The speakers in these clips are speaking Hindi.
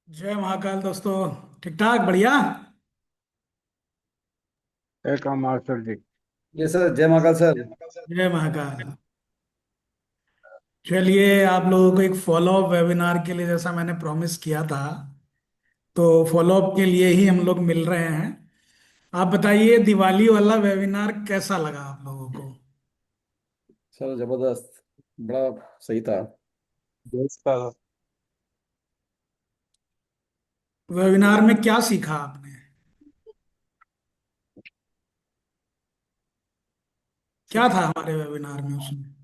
जय महाकाल दोस्तों। ठीक ठाक बढ़िया। एक काम मास्टर जी। ये सर, जय महाकाल सर। जय महाकाल। चलिए आप लोगों को एक फॉलो अप वेबिनार के लिए जैसा मैंने प्रॉमिस किया था, तो फॉलो अप के लिए ही हम लोग मिल रहे हैं। आप बताइए दिवाली वाला वेबिनार कैसा लगा आप लोगों को। सर जबरदस्त, बड़ा सही था। देश का वेबिनार में क्या सीखा आपने? क्या था हमारे वेबिनार में उसमें?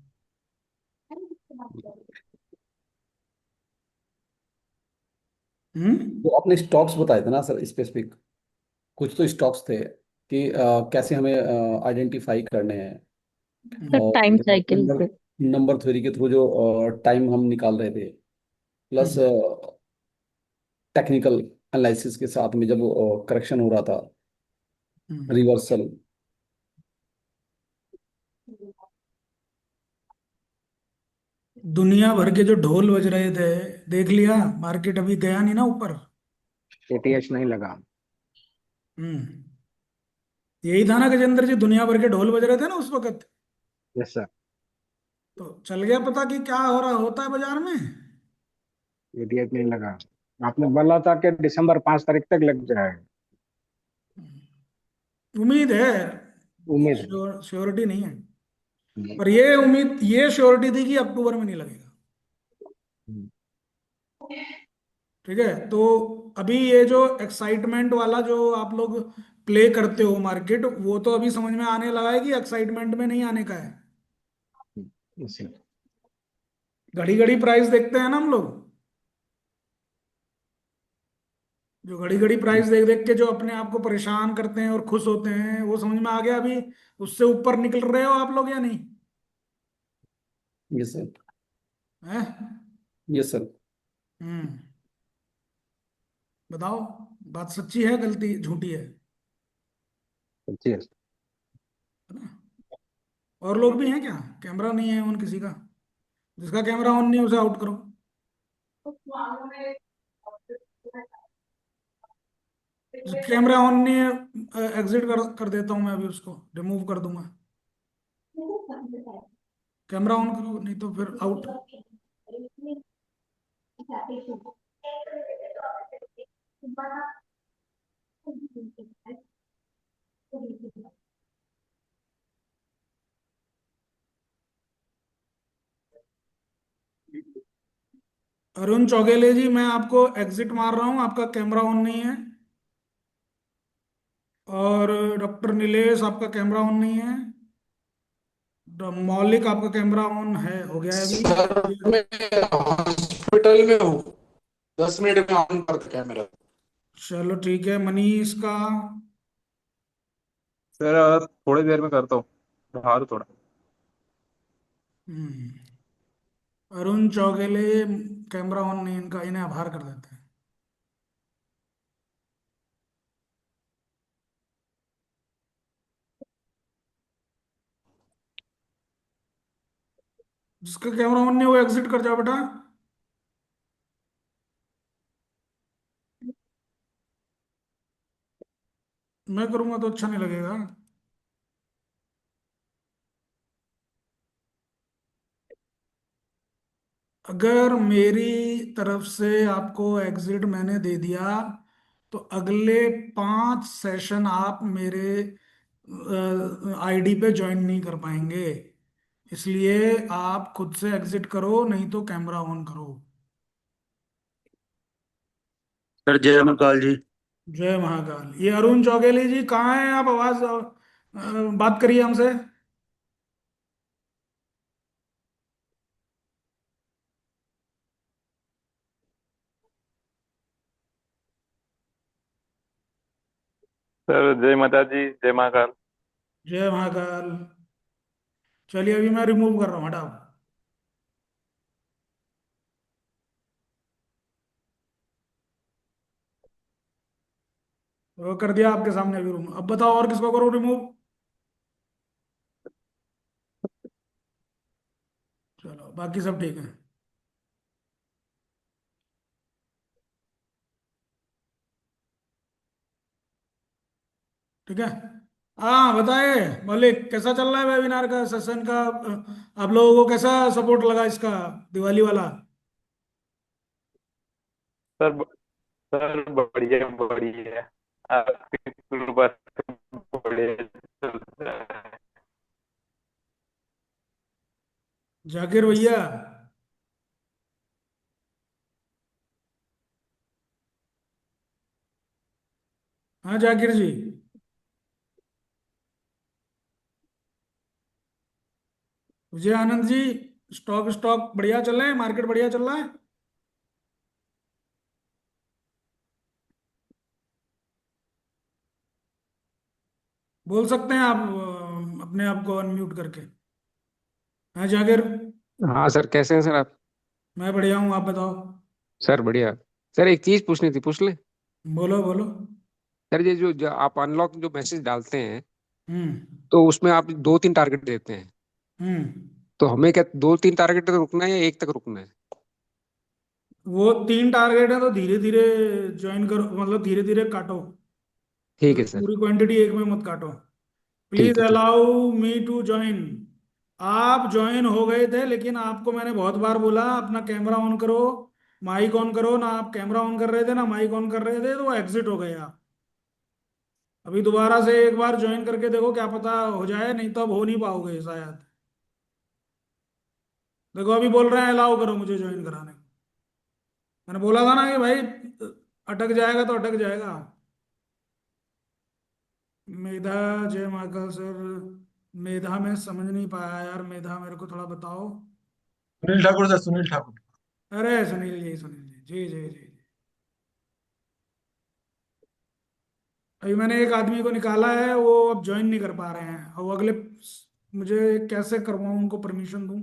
हम्म। जो आपने स्टॉक्स बताए थे ना सर, स्पेसिफिक कुछ तो स्टॉक्स थे कि कैसे हमें आइडेंटिफाई करने हैं। सर और टाइम साइकिल नंबर पे। नंबर थ्योरी के थ्रू जो टाइम हम निकाल रहे थे, प्लस हम्म। टेक्निकल एनालिसिस के साथ में जब करेक्शन हो रहा था, हम्म। रिवर्सल। दुनिया भर के जो ढोल बज रहे थे, देख लिया? मार्केट अभी गया नहीं ना ऊपर। एटीएच नहीं लगा। हम्म। यही था ना गजेंद्र जी, दुनिया भर के ढोल बज रहे थे ना उस वक्त। Yes sir. तो चल गया पता कि क्या हो रहा होता है बाजार में। एटीएच नहीं लगा। आपने बोला था कि दिसंबर 5 तारीख तक लग जाएगा। उम्मीद है। उम्मीद है। श्योरिटी नहीं है। पर ये उम्मीद, ये श्योरिटी थी कि अक्टूबर में नहीं लगेगा। हम्म। ठीक है तो अभी ये जो एक्साइटमेंट वाला जो आप लोग प्ले करते हो मार्केट, वो तो अभी समझ में आने लगा है कि एक्साइटमेंट में नहीं आने का है। इसी घड़ी घड़ी प्राइस देखते हैं ना हम लोग। जो घड़ी घड़ी प्राइस देख देख के जो अपने आप को परेशान करते हैं और खुश होते हैं, वो समझ में आ गया अभी। उससे ऊपर निकल रहे हो आप लोग या नहीं? Yes sir. हैं? Yes sir. हम्म। बताओ, बात सच्ची है गलती झूठी है? जी। है ना? और लोग भी हैं क्या? कैमरा नहीं है उन किसी का? जिसका कैमरा ऑन नहीं है उसे आउट करो। जिसका कैमरा ऑन नहीं है एग्जिट कर देता हूं मैं, अभी उसको रिमूव कर दूंगा। कैमरा ऑन करो नहीं तो फिर आउट। अरुण चौगेले जी, मैं आपको एग्जिट मार रहा हूँ, आपका कैमरा ऑन नहीं है। और डॉक्टर नीलेश, आपका कैमरा ऑन नहीं है। मौलिक, आपका कैमरा ऑन है, हो गया है अभी। सर मैं हॉस्पिटल में हूँ। 10 मिनट में ऑन कर दिया मेरा। चलो ठीक है। मनीष का? सर थोड़ी देर में करता हूँ। बाहर हूँ थोड़ा। हम्म। अरुण चौगेले, कैमरा ऑन नहीं इनका, इन्हें आभार कर देते हैं। जिसका कैमरा ऑन नहीं है वो एग्जिट कर जाओ बेटा। मैं करूंगा तो अच्छा नहीं लगेगा। अगर मेरी तरफ से आपको एग्जिट मैंने दे दिया, तो अगले 5 सेशन आप मेरे आईडी पे ज्वाइन नहीं कर पाएंगे। इसलिए आप खुद से एग्जिट करो, नहीं तो कैमरा ऑन करो। सर जय महाकाल जी। जय महाकाल। ये अरुण चौगेली जी कहाँ हैं आप? आवाज बात करिए हमसे। सर जय माता जी, जय महाकाल। जय महाकाल। चलिए अभी मैं रिमूव कर रहा हूँ, हटाओ। वो कर दिया आपके सामने अभी रूम। अब बताओ और किसको करो रिमूव। चलो बाकी सब ठीक है। ठीक है। हाँ बताए मौलिक, कैसा चल रहा है वेबिनार का सेशन का? आप लोगों को कैसा सपोर्ट लगा इसका, दिवाली वाला? सर सर बढ़िया बढ़िया, आपकी कृपा से बढ़िया चल रहा है। जाकिर भैया। हाँ जाकिर जी। विजय आनंद जी, स्टॉक स्टॉक बढ़िया चल रहे हैं, मार्केट बढ़िया चल रहा है? बोल सकते हैं आप अपने आप को अनम्यूट करके। हाँ जाकिर। हाँ सर, कैसे हैं सर आप? मैं बढ़िया हूँ, आप बताओ। सर बढ़िया। सर एक चीज पूछनी थी, पूछ ले। बोलो बोलो। सर ये जो आप अनलॉक जो मैसेज डालते हैं, हम्म। तो उसमें आप 2-3 टारगेट देते हैं। हम्म। तो हमें क्या 2-3 टारगेट तक रुकना है या एक तक रुकना है? वो 3 टारगेट है तो धीरे धीरे ज्वाइन करो, मतलब धीरे धीरे काटो। ठीक मतलब है सर। पूरी क्वांटिटी एक में मत काटो। प्लीज ठीक है, ठीक। Allow me to join. आप ज्वाइन हो गए थे, लेकिन आपको मैंने बहुत बार बोला अपना कैमरा ऑन करो, माइक ऑन करो ना। आप कैमरा ऑन कर रहे थे ना माइक ऑन कर रहे थे, तो वो एग्जिट हो गए आप। अभी दोबारा से एक बार ज्वाइन करके देखो, क्या पता हो जाए, नहीं तो अब हो नहीं पाओगे शायद। देखो अभी बोल रहे हैं अलाउ करो मुझे ज्वाइन कराने को। मैंने बोला था ना कि भाई अटक जाएगा तो अटक जाएगा। मेधा, जय महाकाल सर। मेधा में समझ नहीं पाया यार, मेधा मेरे को थोड़ा बताओ। सुनील ठाकुर सर, सुनील ठाकुर। अरे सुनील जी, सुनील जी, जी जी जी। अभी मैंने एक आदमी को निकाला है, वो अब ज्वाइन नहीं कर पा रहे हैं, और वो अगले, मुझे कैसे करवाऊं, उनको परमिशन दूं?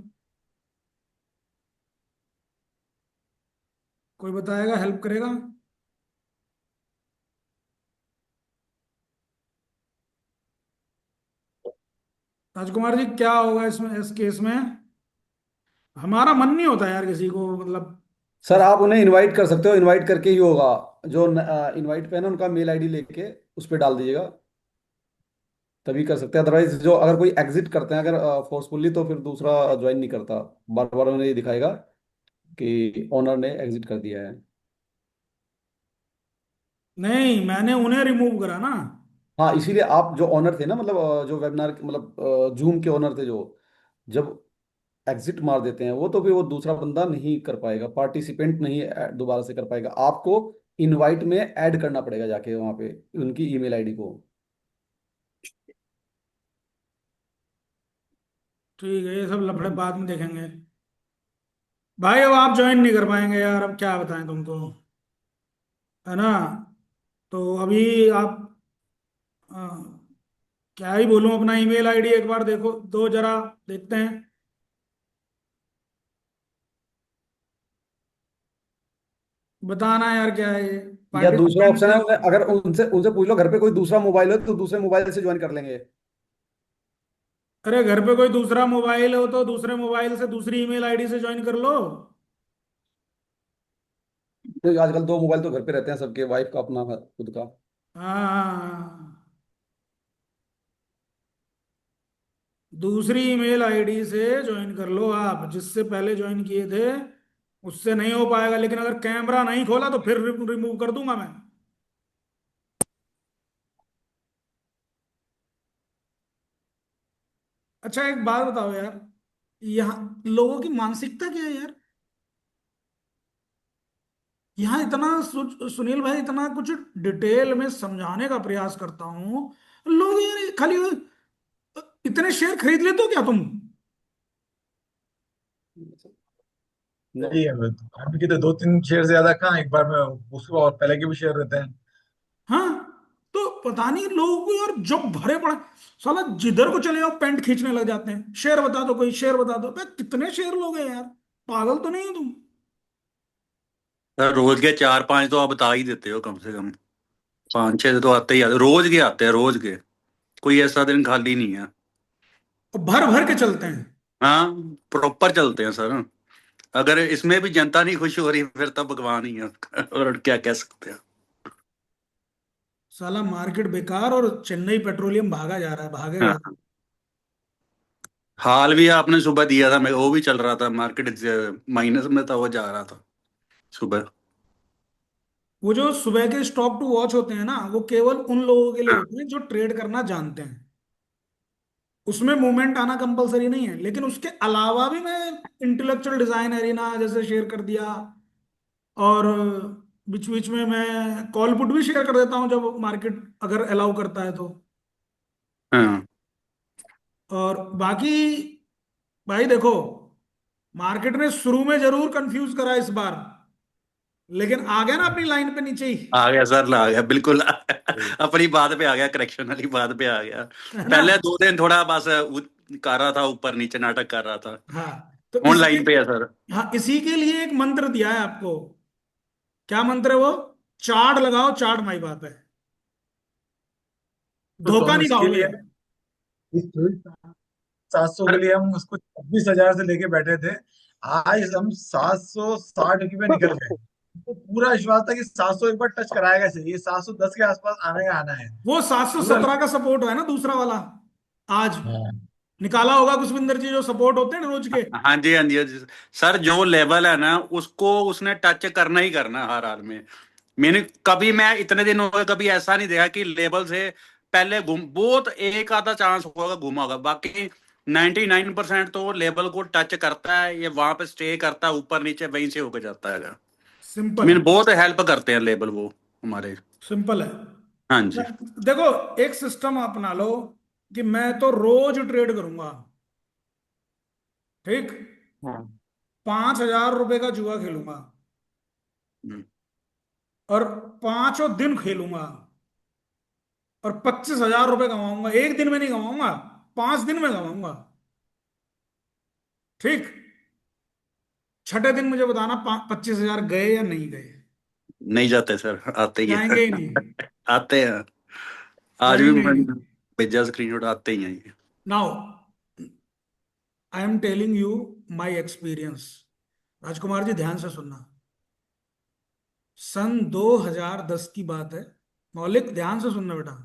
कोई बताएगा, हेल्प करेगा? राजकुमार जी, क्या होगा इसमें, इस केस में? हमारा मन नहीं होता यार किसी को, मतलब सर आप उन्हें इनवाइट कर सकते हो, इनवाइट करके ही होगा। जो इनवाइट पे है ना, उनका मेल आईडी लेके उस पर डाल दीजिएगा, तभी कर सकते हैं। अदरवाइज जो अगर कोई एग्जिट करते हैं अगर फोर्सफुली, तो फिर दूसरा ज्वाइन नहीं करता। बार बार उन्हें ये दिखाएगा कि ओनर ने एग्जिट कर दिया है। नहीं, मैंने उन्हें रिमूव करा ना। हाँ, इसीलिए आप जो ओनर थे ना, मतलब जो वेबिनार मतलब जूम के ओनर थे, जो जब एग्जिट मार देते हैं वो, तो फिर वो दूसरा बंदा नहीं कर पाएगा, पार्टिसिपेंट नहीं दोबारा से कर पाएगा। आपको इनवाइट में ऐड करना पड़ेगा जाके वहां पे उनकी ईमेल आईडी को। ठीक है, ये सब लफड़े बाद में देखेंगे। भाई अब आप ज्वाइन नहीं कर पाएंगे यार, अब क्या बताएं तुमको, है ना? तो अभी आप, अ, क्या ही बोलूं, अपना ईमेल आईडी एक बार देखो, दो जरा, देखते हैं। बताना यार क्या है ये, या दूसरा पार्टिसिपेंट। ऑप्शन है, अगर उनसे उनसे पूछ लो घर पे कोई दूसरा मोबाइल हो तो दूसरे मोबाइल से ज्वाइन कर लेंगे। अरे घर पे कोई दूसरा मोबाइल हो तो दूसरे मोबाइल से दूसरी ईमेल आईडी से ज्वाइन कर लो। तो आजकल 2 मोबाइल तो घर पे रहते हैं सबके, वाइफ का अपना खुद का। हाँ, दूसरी ईमेल आईडी से ज्वाइन कर लो आप, जिससे पहले ज्वाइन किए थे उससे नहीं हो पाएगा, लेकिन अगर कैमरा नहीं खोला तो फिर रिमूव कर दूंगा मैं। अच्छा एक बात बताओ यार, यहाँ लोगों की मानसिकता क्या है यार? यहाँ इतना सुनील भाई, इतना कुछ डिटेल में समझाने का प्रयास करता हूँ, लोग यार खाली इतने शेयर खरीद लेते हो क्या तुम? नो। सही है। हम की तो 2-3 शेयर से ज्यादा कहाँ, एक बार में उसको और पहले के भी शेयर रहते हैं। हाँ, तो पता नहीं लोगों को यार, जब भरे पड़े, साला जिधर को चले जाओ पैंट खींचने लग जाते हैं, शेयर बता दो, कोई शेयर बता दो। कितने शेयर लोग हैं यार, पागल तो नहीं हो तुम? सर रोज के 4-5 तो आप बता ही देते हो कम से कम। 5-6 तो आते ही आते, रोज के आते हैं, रोज के। कोई ऐसा दिन खाली नहीं है। और भर भर के चलते हैं। हाँ, प्रॉपर चलते हैं सर। अगर इसमें भी जनता नहीं खुश हो रही फिर तो भगवान ही है और क्या कह सकते हैं। साला मार्केट बेकार और चेन्नई पेट्रोलियम भागा जा रहा है, भागेगा। हाँ, हाल भी आपने सुबह दिया था, मैं वो भी चल रहा था, मार्केट माइनस में था, वो जा रहा था सुबह। वो जो सुबह के स्टॉक टू वॉच होते हैं ना, वो केवल उन लोगों के लिए हाँ होते हैं जो ट्रेड करना जानते हैं। उसमें मूवमेंट आना कंपलसरी नहीं है, लेकिन उसके अलावा भी मैं इंटेलेक्चुअल डिजाइन एरिना जैसे शेयर कर दिया, और बीच बीच में मैं कॉल पुट भी शेयर कर देता हूँ जब मार्केट अगर अलाउ करता है तो। हाँ। और बाकी भाई देखो, मार्केट ने शुरू में जरूर कंफ्यूज करा इस बार, लेकिन आ गया ना अपनी लाइन पे नीचे ही। आ गया सर, आ गया बिल्कुल। अपनी बात पे आ गया, करेक्शन वाली बात पे आ गया। है ना। पहले 2 दिन थोड़ा बस कर रहा था, ऊपर नीचे नाटक कर रहा था। हाँ, तो इसके, ऑनलाइन पे है सर। हाँ इसी के लिए एक मंत्र दिया है आपको। क्या मंत्र है वो? चार्ट लगाओ, चार्ट माई बात है, धोखा तो हम नहीं इसके खाओगे। लिए इस 700 के सर लिए हम उसको 26,000 से लेके बैठे थे। आज हम 760 पे निकल गए। तो पूरा विश्वास था कि 700 एक बार टच कराएगा, चाहिए 710 के आसपास आने का आना है। वो सात सौ पूरा। सत्रह का सपोर्ट है ना दूसरा वाला, आज हाँ। निकाला होगा कुशविंदर जी, जो सपोर्ट होते हैं ना रोज के। हाँ जी, हाँ जी, हाँ जी। सर जो लेवल है ना, उसको उसने टच करना ही करना हर हाल में। मैं इतने दिन हो गए, कभी ऐसा नहीं देखा कि लेवल से पहले घूम, बहुत एक आधा चांस होगा घूमा होगा, बाकी 99% तो लेवल को टच करता है, ये वहां पे स्टे करता है, ऊपर नीचे वहीं से होकर जाता है। सिंपल, बहुत हेल्प करते हैं लेबल वो हमारे। सिंपल है। हाँ जी। देखो, एक सिस्टम अपना लो कि मैं तो रोज ट्रेड करूंगा, ठीक, हाँ। 5,000 रुपए का जुआ खेलूंगा, हम्म। और पांचों दिन खेलूंगा, और 25,000 रुपए कमाऊंगा। एक दिन में नहीं कमाऊंगा, 5 दिन में कमाऊंगा, ठीक। छठे दिन मुझे बताना 25,000 गए या नहीं गए। नहीं जाते सर, आते ही है। जाएंगे ही नहीं, आते हैं। आज भी जाएंगे ही मैं नहीं। भेजा स्क्रीनशॉट, आते ही हैं ये। Now I am telling you my experience. Rajkumar ji ध्यान से सुनना। सन 2010 की बात है, मौलिक ध्यान से सुनना बेटा।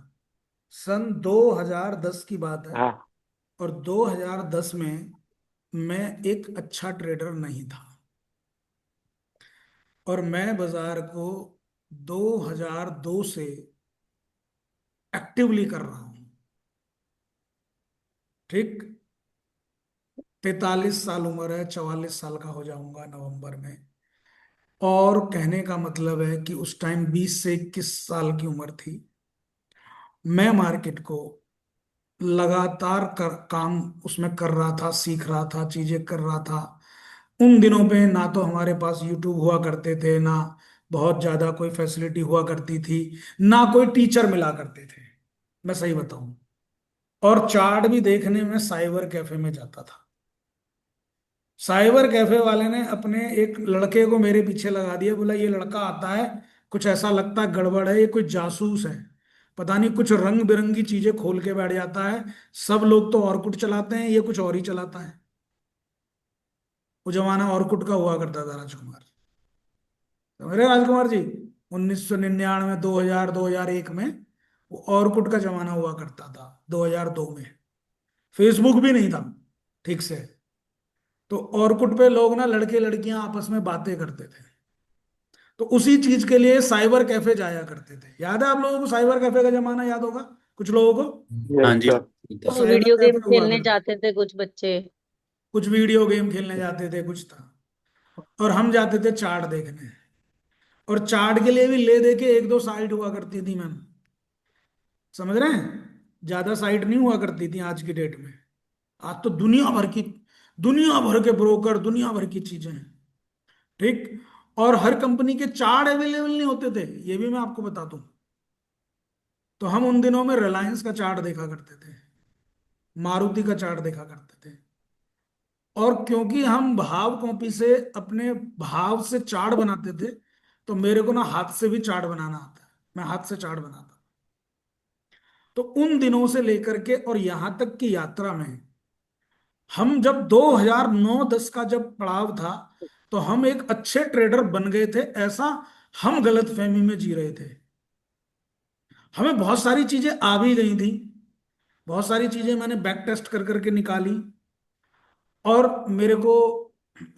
सन 2010 की बात है, हाँ। और 2010 में मैं एक अच्छा ट्रेडर नहीं था, और मैं बाजार को 2002 से एक्टिवली कर रहा हूं, ठीक। 43 साल उम्र है, 44 साल का हो जाऊंगा नवंबर में। और कहने का मतलब है कि उस टाइम 20 से 21 साल की उम्र थी। मैं मार्केट को लगातार काम उसमें कर रहा था, सीख रहा था, चीजें कर रहा था। उन दिनों पे ना तो हमारे पास यूट्यूब हुआ करते थे, ना बहुत ज्यादा कोई फैसिलिटी हुआ करती थी, ना कोई टीचर मिला करते थे, मैं सही बताऊं। और चार्ट भी देखने में साइबर कैफे में जाता था। साइबर कैफे वाले ने अपने एक लड़के को मेरे पीछे लगा दिया, बोला ये लड़का आता है, कुछ ऐसा लगता है गड़बड़ है, ये कोई जासूस है, पता नहीं कुछ रंग बिरंगी चीजें खोल के बैठ जाता है। सब लोग तो ऑर्कुट चलाते हैं, ये कुछ और ही चलाता है। वो जमाना ऑर्कुट का हुआ करता था राजकुमार, समझ रहे हो राजकुमार जी? 1999, 2000, 2001 में वो ऑर्कुट का जमाना हुआ करता था, 2002 में फेसबुक भी नहीं था ठीक से। तो ऑर्कुट पे लोग ना, लड़के लड़कियां आपस में बातें करते थे, तो उसी चीज के लिए साइबर कैफे जाया करते थे। याद है आप लोगों को साइबर कैफे का जमाना? याद होगा कुछ लोगों को। हाँ यस जी। सर। तो और साइबर वीडियो गेम कैफे हुआ खेलने करते, जाते थे कुछ बच्चे। कुछ वीडियो गेम खेलने जाते थे, कुछ था। और हम जाते थे चार्ट देखने, और चार्ट के लिए भी ले दे के एक दो साइट हुआ करती थी मैम, समझ रहे हैं? ज्यादा साइट नहीं हुआ करती थी आज की डेट में। आज तो दुनिया भर के ब्रोकर, दुनिया भर की चीजें हैं, ठीक। और हर कंपनी के चार्ट अवेलेबल नहीं होते थे, ये भी मैं आपको बता दूं। तो हम उन दिनों में रिलायंस का चार्ट देखा करते थे, मारुति का चार्ट देखा करते थे। और क्योंकि हम भाव कॉपी से अपने भाव से चार्ट बनाते थे, तो मेरे को ना हाथ से भी चार्ट बनाना आता है, मैं हाथ से चार्ट बनाता। तो उन दिनों से लेकर के और यहां तक की यात्रा में, हम जब 2009-10 का जब पड़ाव था, तो हम एक अच्छे ट्रेडर बन गए थे, ऐसा हम गलतफहमी में जी रहे थे। हमें बहुत सारी चीजें आ भी गई थी, बहुत सारी चीजें मैंने बैक टेस्ट कर करके निकाली। और मेरे को,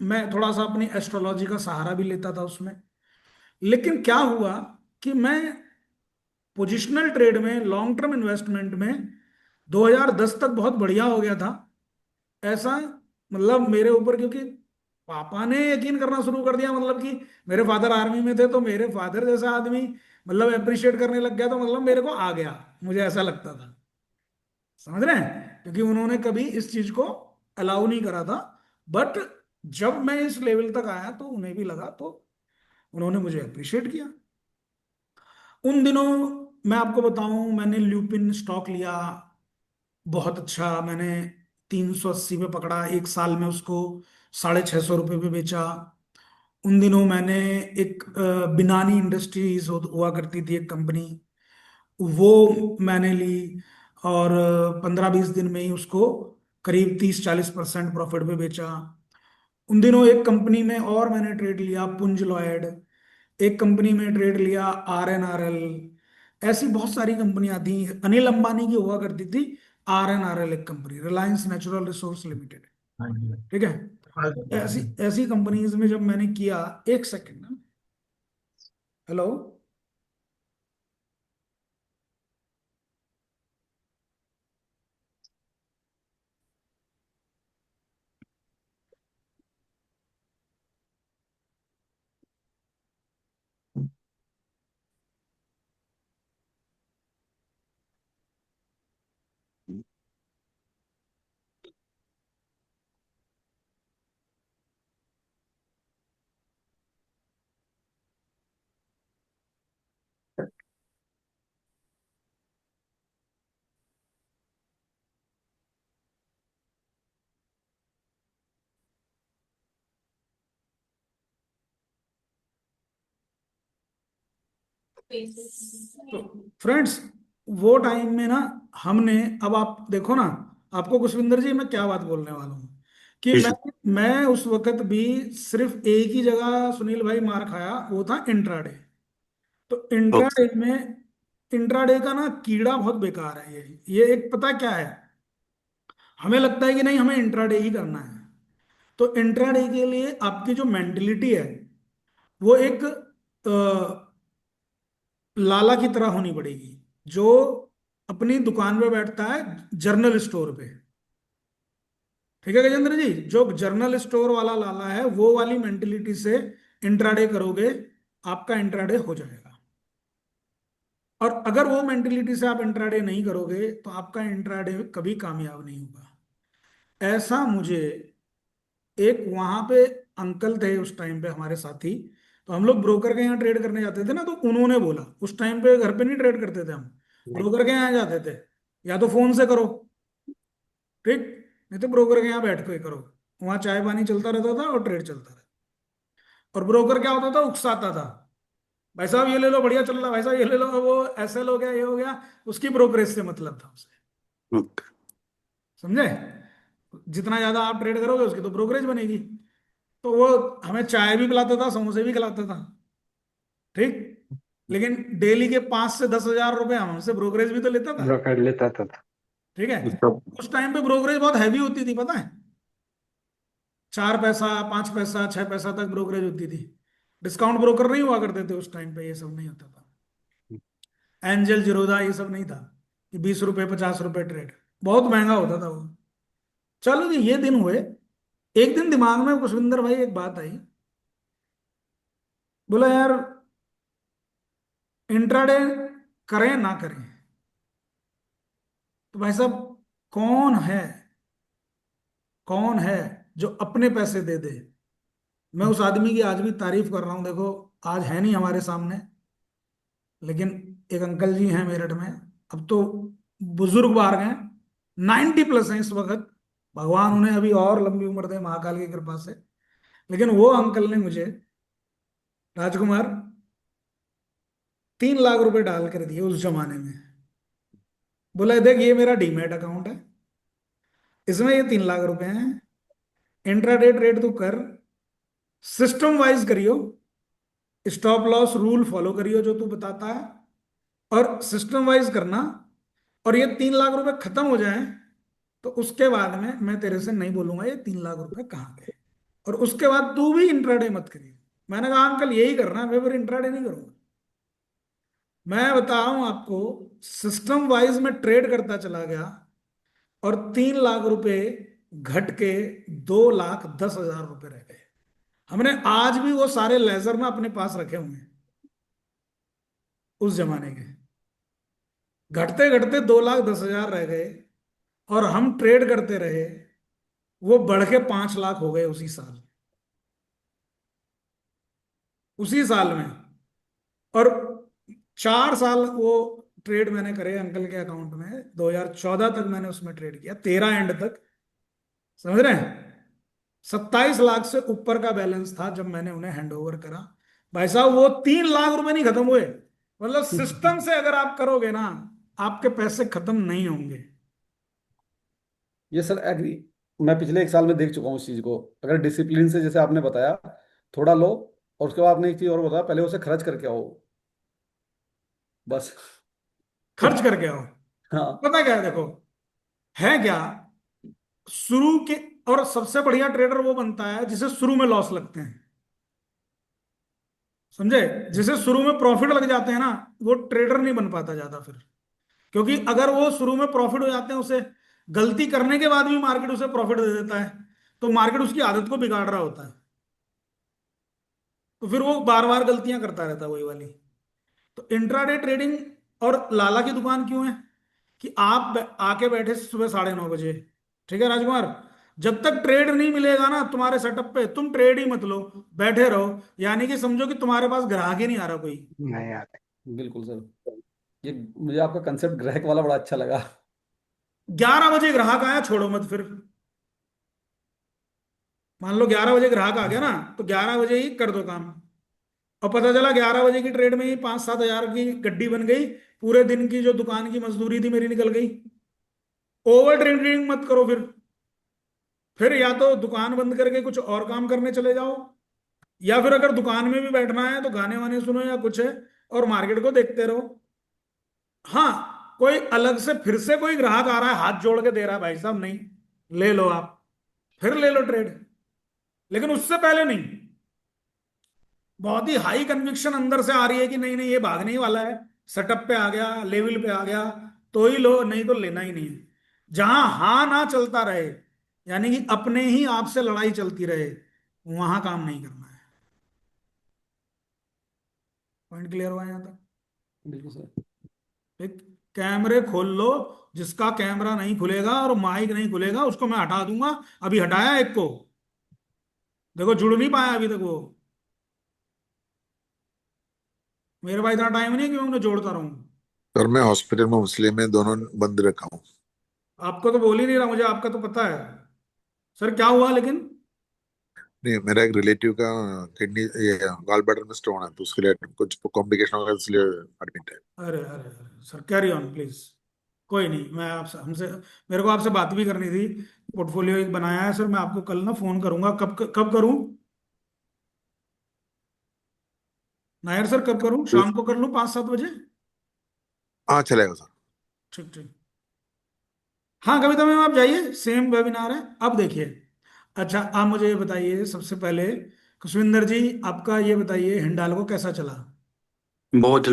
मैं थोड़ा सा अपनी एस्ट्रोलॉजी का सहारा भी लेता था उसमें। लेकिन क्या हुआ कि मैं पोजिशनल ट्रेड में, लॉन्ग टर्म इन्वेस्टमेंट में 2010 तक बहुत बढ़िया हो गया था। ऐसा, मतलब मेरे ऊपर, क्योंकि पापा ने यकीन करना शुरू कर दिया, मतलब कि मेरे फादर आर्मी में थे, तो मेरे फादर जैसा आदमी मतलब अप्रिशिएट करने लग गया, तो मतलब मेरे को आ गया, मुझे ऐसा लगता था। समझ रहे हैं, क्योंकि उन्होंने कभी इस चीज को अलाउ नहीं करा था। बट जब मैं इस लेवल तक आया तो उन्हें भी लगा, तो उन्होंने मुझे अप्रिशिएट किया। उन दिनों मैं आपको बताऊं, मैंने ल्यूपिन स्टॉक लिया, बहुत अच्छा। मैंने 380 पे पकड़ा, एक साल में उसको 650 रुपये पे बेचा। उन दिनों मैंने एक बिनानी इंडस्ट्रीज हुआ करती थी एक कंपनी, वो मैंने ली, और 15-20 दिन में ही उसको करीब 30-40% प्रॉफिट पे बेचा। उन दिनों एक कंपनी में और मैंने ट्रेड लिया, पुंज लॉयड। एक कंपनी में ट्रेड लिया, RNRL। ऐसी बहुत सारी कंपनियां थी। अनिल अंबानी की हुआ करती थी RNRL, एक company, Reliance natural resource limited. हाँ जी। ठीक है। हाँ जी। ऐसी ऐसी कंपनीज में जब मैंने किया, एक सेकंड ना, हेलो। तो फ्रेंड्स, वो टाइम में ना, हमने, अब आप देखो ना, आपको कुशविंदर जी मैं क्या बात बोलने वाला हूँ, कि जी मैं जी। मैं उस वक्त भी सिर्फ एक ही जगह सुनील भाई मार खाया, वो था इंट्राडे। तो ओके। इंट्राडे में, इंट्राडे का ना कीड़ा बहुत बेकार है। ये एक, पता क्या है, हमें लगता है कि नहीं हमें इंट्राडे ही करना है। तो इंट्राडे के लिए आपकी जो मेंटलिटी है, वो एक लाला की तरह होनी पड़ेगी, जो अपनी दुकान पे बैठता है, जर्नल स्टोर पे। ठीक है गजेंद्र जी, जो जर्नल स्टोर वाला लाला है, वो वाली मेंटेलिटी से इंट्राडे करोगे, आपका इंट्राडे हो जाएगा। और अगर वो मेंटेलिटी से आप इंट्राडे नहीं करोगे, तो आपका इंट्राडे कभी कामयाब नहीं होगा। ऐसा मुझे, एक वहां पे अंकल थे उस टाइम पे हमारे साथी, तो हम लोग ब्रोकर के यहाँ ट्रेड करने जाते थे ना, तो उन्होंने बोला, उस टाइम पे घर पे नहीं ट्रेड करते थे हम, ब्रोकर के यहाँ जाते थे, या तो फोन से करो, ठीक, नहीं तो ब्रोकर के यहाँ बैठ के करो। वहां चाय पानी चलता रहता था और ट्रेड चलता रहता। और ब्रोकर क्या होता था, उकसाता था, भाई साहब ये ले लो, बढ़िया चल रहा, भाई साहब ये ले लो, वो ऐसे हो गया, ये हो गया। उसकी ब्रोकरेज से मतलब था उसे। ओके। समझे, जितना ज्यादा आप ट्रेड करोगे उसकी तो ब्रोकरेज बनेगी। तो वो हमें चाय भी पिलाता था, समोसे भी खिलाता था, ठीक। लेकिन डेली के 5 से 10 हजार रुपए हम हमसे ब्रोकरेज भी तो लेता था। ब्रोकर लेता था। ठीक है। तो उस टाइम पे ब्रोकरेज बहुत हैवी होती थी, पता है, 4 पैसा, 5 पैसा, 6 पैसा तक ब्रोकरेज होती थी। डिस्काउंट ब्रोकर नहीं हुआ करते थे उस टाइम पे, ये सब नहीं होता था। एंजल जीरोधा ये सब नहीं था, कि 20 रुपए 50 रुपए ट्रेड, बहुत महंगा होता था वो। चलो जी, ये दिन हुए। एक दिन दिमाग में पुष्पिंदर भाई एक बात आई, बोला यार, इंट्राडे करें ना करें। तो भाई साहब, कौन है, कौन है जो अपने पैसे दे दे। मैं उस आदमी की आज भी तारीफ कर रहा हूं, देखो, आज है नहीं हमारे सामने, लेकिन एक अंकल जी हैं मेरठ में, अब तो बुजुर्ग बार हैं, 90+ हैं इस वक्त। भगवान उन्हें अभी और लंबी उम्र दे महाकाल की कृपा से। लेकिन वो अंकल ने मुझे, राजकुमार, 3 लाख रुपए डाल कर दिए उस जमाने में। बोला देख, ये मेरा डीमैट अकाउंट है, इसमें ये 3 लाख रुपए हैं, इंट्राडे ट्रेड तू कर, सिस्टम वाइज करियो, स्टॉप लॉस रूल फॉलो करियो जो तू बताता है, और सिस्टम वाइज करना, और ये 3 लाख रुपए खत्म हो जाए तो उसके बाद में मैं तेरे से नहीं बोलूंगा ये 3 लाख रुपए कहाँ गए। और उसके बाद तू भी इंट्राडे मत करिए। मैंने कहा अंकल यही करना, मैं फिर इंट्राडे नहीं करूंगा। मैं बता रहा हूं आपको, सिस्टम वाइज में ट्रेड करता चला गया और 3 लाख रुपए घट के 2,10,000 रुपए रह गए। हमने आज भी वो सारे लेजर ना अपने पास रखे हुए हैं उस जमाने के। घटते घटते 2,10,000 रह गए और हम ट्रेड करते रहे, वो बढ़ के 5 लाख हो गए उसी साल में। और 4 साल वो ट्रेड मैंने करे अंकल के अकाउंट में। 2014 तक मैंने उसमें ट्रेड किया, 13 एंड तक, समझ रहे हैं। 27 लाख से ऊपर का बैलेंस था जब मैंने उन्हें हैंड ओवर करा। भाई साहब वो 3 लाख रुपए नहीं खत्म हुए। मतलब सिस्टम से अगर आप करोगे ना, आपके पैसे खत्म नहीं होंगे। ये सर एग्री, मैं पिछले 1 साल में देख चुका हूँ इस चीज को। अगर डिसिप्लिन से, जैसे आपने बताया, थोड़ा लो, और उसके बाद आपने एक चीज और बताया, पहले उसे खर्च करके आओ बस। खर्च करके आओ। हाँ। पता क्या है, देखो है क्या, शुरू के, और सबसे बढ़िया ट्रेडर वो बनता है जिसे शुरू में लॉस लगते हैं, समझे। जिसे शुरू में प्रॉफिट लग जाते हैं ना, वो ट्रेडर नहीं बन पाता ज्यादा फिर। क्योंकि अगर वो शुरू में प्रॉफिट हो जाते हैं, उसे गलती करने के बाद भी मार्केट उसे प्रॉफिट दे देता है, तो मार्केट उसकी आदत को बिगाड़ रहा होता है। तो फिर वो बार बार गलतियां करता रहता है वही वाली। तो इंट्राडे ट्रेडिंग और लाला की दुकान क्यों है कि आप आके बैठे सुबह 9:30 बजे, ठीक है राजकुमार, जब तक ट्रेड नहीं मिलेगा ना तुम्हारे सेटअप पे, तुम ट्रेड ही मत लो, बैठे रहो। यानी कि समझो कि तुम्हारे पास ग्राहक ही नहीं आ रहा कोई। नहीं आते। बिल्कुल सर, ये मुझे आपका कंसेप्ट ग्राहक वाला बड़ा अच्छा लगा। 11 बजे ग्राहक आया, छोड़ो मत फिर। मान लो 11 बजे ग्राहक आ गया ना, तो 11 बजे ही कर दो काम। और पता चला 11 बजे की ट्रेड में ही 5-7 हजार की गड्डी बन गई, पूरे दिन की जो दुकान की मजदूरी थी मेरी निकल गई। ओवर ट्रेडिंग मत करो फिर या तो दुकान बंद करके कुछ और काम करने चले जाओ, या फिर अगर दुकान में भी बैठना है तो गाने वाने सुनो या कुछ है, और मार्केट को देखते रहो। हाँ, कोई अलग से फिर से कोई ग्राहक आ रहा है हाथ जोड़ के दे रहा है, भाई साहब नहीं, ले लो आप, फिर ले लो ट्रेड, लेकिन उससे पहले नहीं। बहुत ही हाई कन्विक्शन अंदर से आ रही है कि नहीं नहीं ये भागने ही वाला है, सेटअप पे आ गया, लेवल पे आ गया, तो ही लो, नहीं तो लेना ही नहीं है। जहां हाँ ना चलता रहे, यानी कि अपने ही आप से लड़ाई चलती रहे, वहां काम नहीं करना है। पॉइंट क्लियर हुआ यहाँ तक। बिल्कुल सर। एक कैमरे खोल लो, जिसका कैमरा नहीं खुलेगा और माइक नहीं खुलेगा उसको मैं हटा दूंगा। अभी हटाया एक को, देखो जुड़ नहीं पाया अभी तक वो। मेरे पास इतना टाइम नहीं है कि मैं उन्हें जोड़ता रहूं। सर मैं हॉस्पिटल में मुस्लिम में दोनों बंद रखा हूँ। आपको तो बोल ही नहीं रहा, मुझे आपका तो पता है। सर क्या हुआ लेकिन। नहीं, मेरा एक रिलेटिव का किडनी, ये गॉल ब्लैडर में स्टोन है, तो उसके लिए कुछ कॉम्प्लिकेशन होगा, इसलिए एडमिट है। अरे सर कैरी ऑन प्लीज। कोई नहीं, मैं आपसे हमसे मेरे को आपसे बात भी करनी थी। पोर्टफोलियो एक बनाया है सर, मैं आपको कल ना फोन करूंगा। कब कब करूं नायर सर, कब करूं, शाम को कर लूं 5-7 बजे। हाँ चलेगा सर। ठीक ठीक। हाँ कविता मैम आप जाइए, सेम वेबिनार है। अब देखिए, अच्छा आप मुझे ये बताइए सबसे पहले, खुशविंदर जी आपका ये बताइए हिंडाल को कैसा चला। बहुत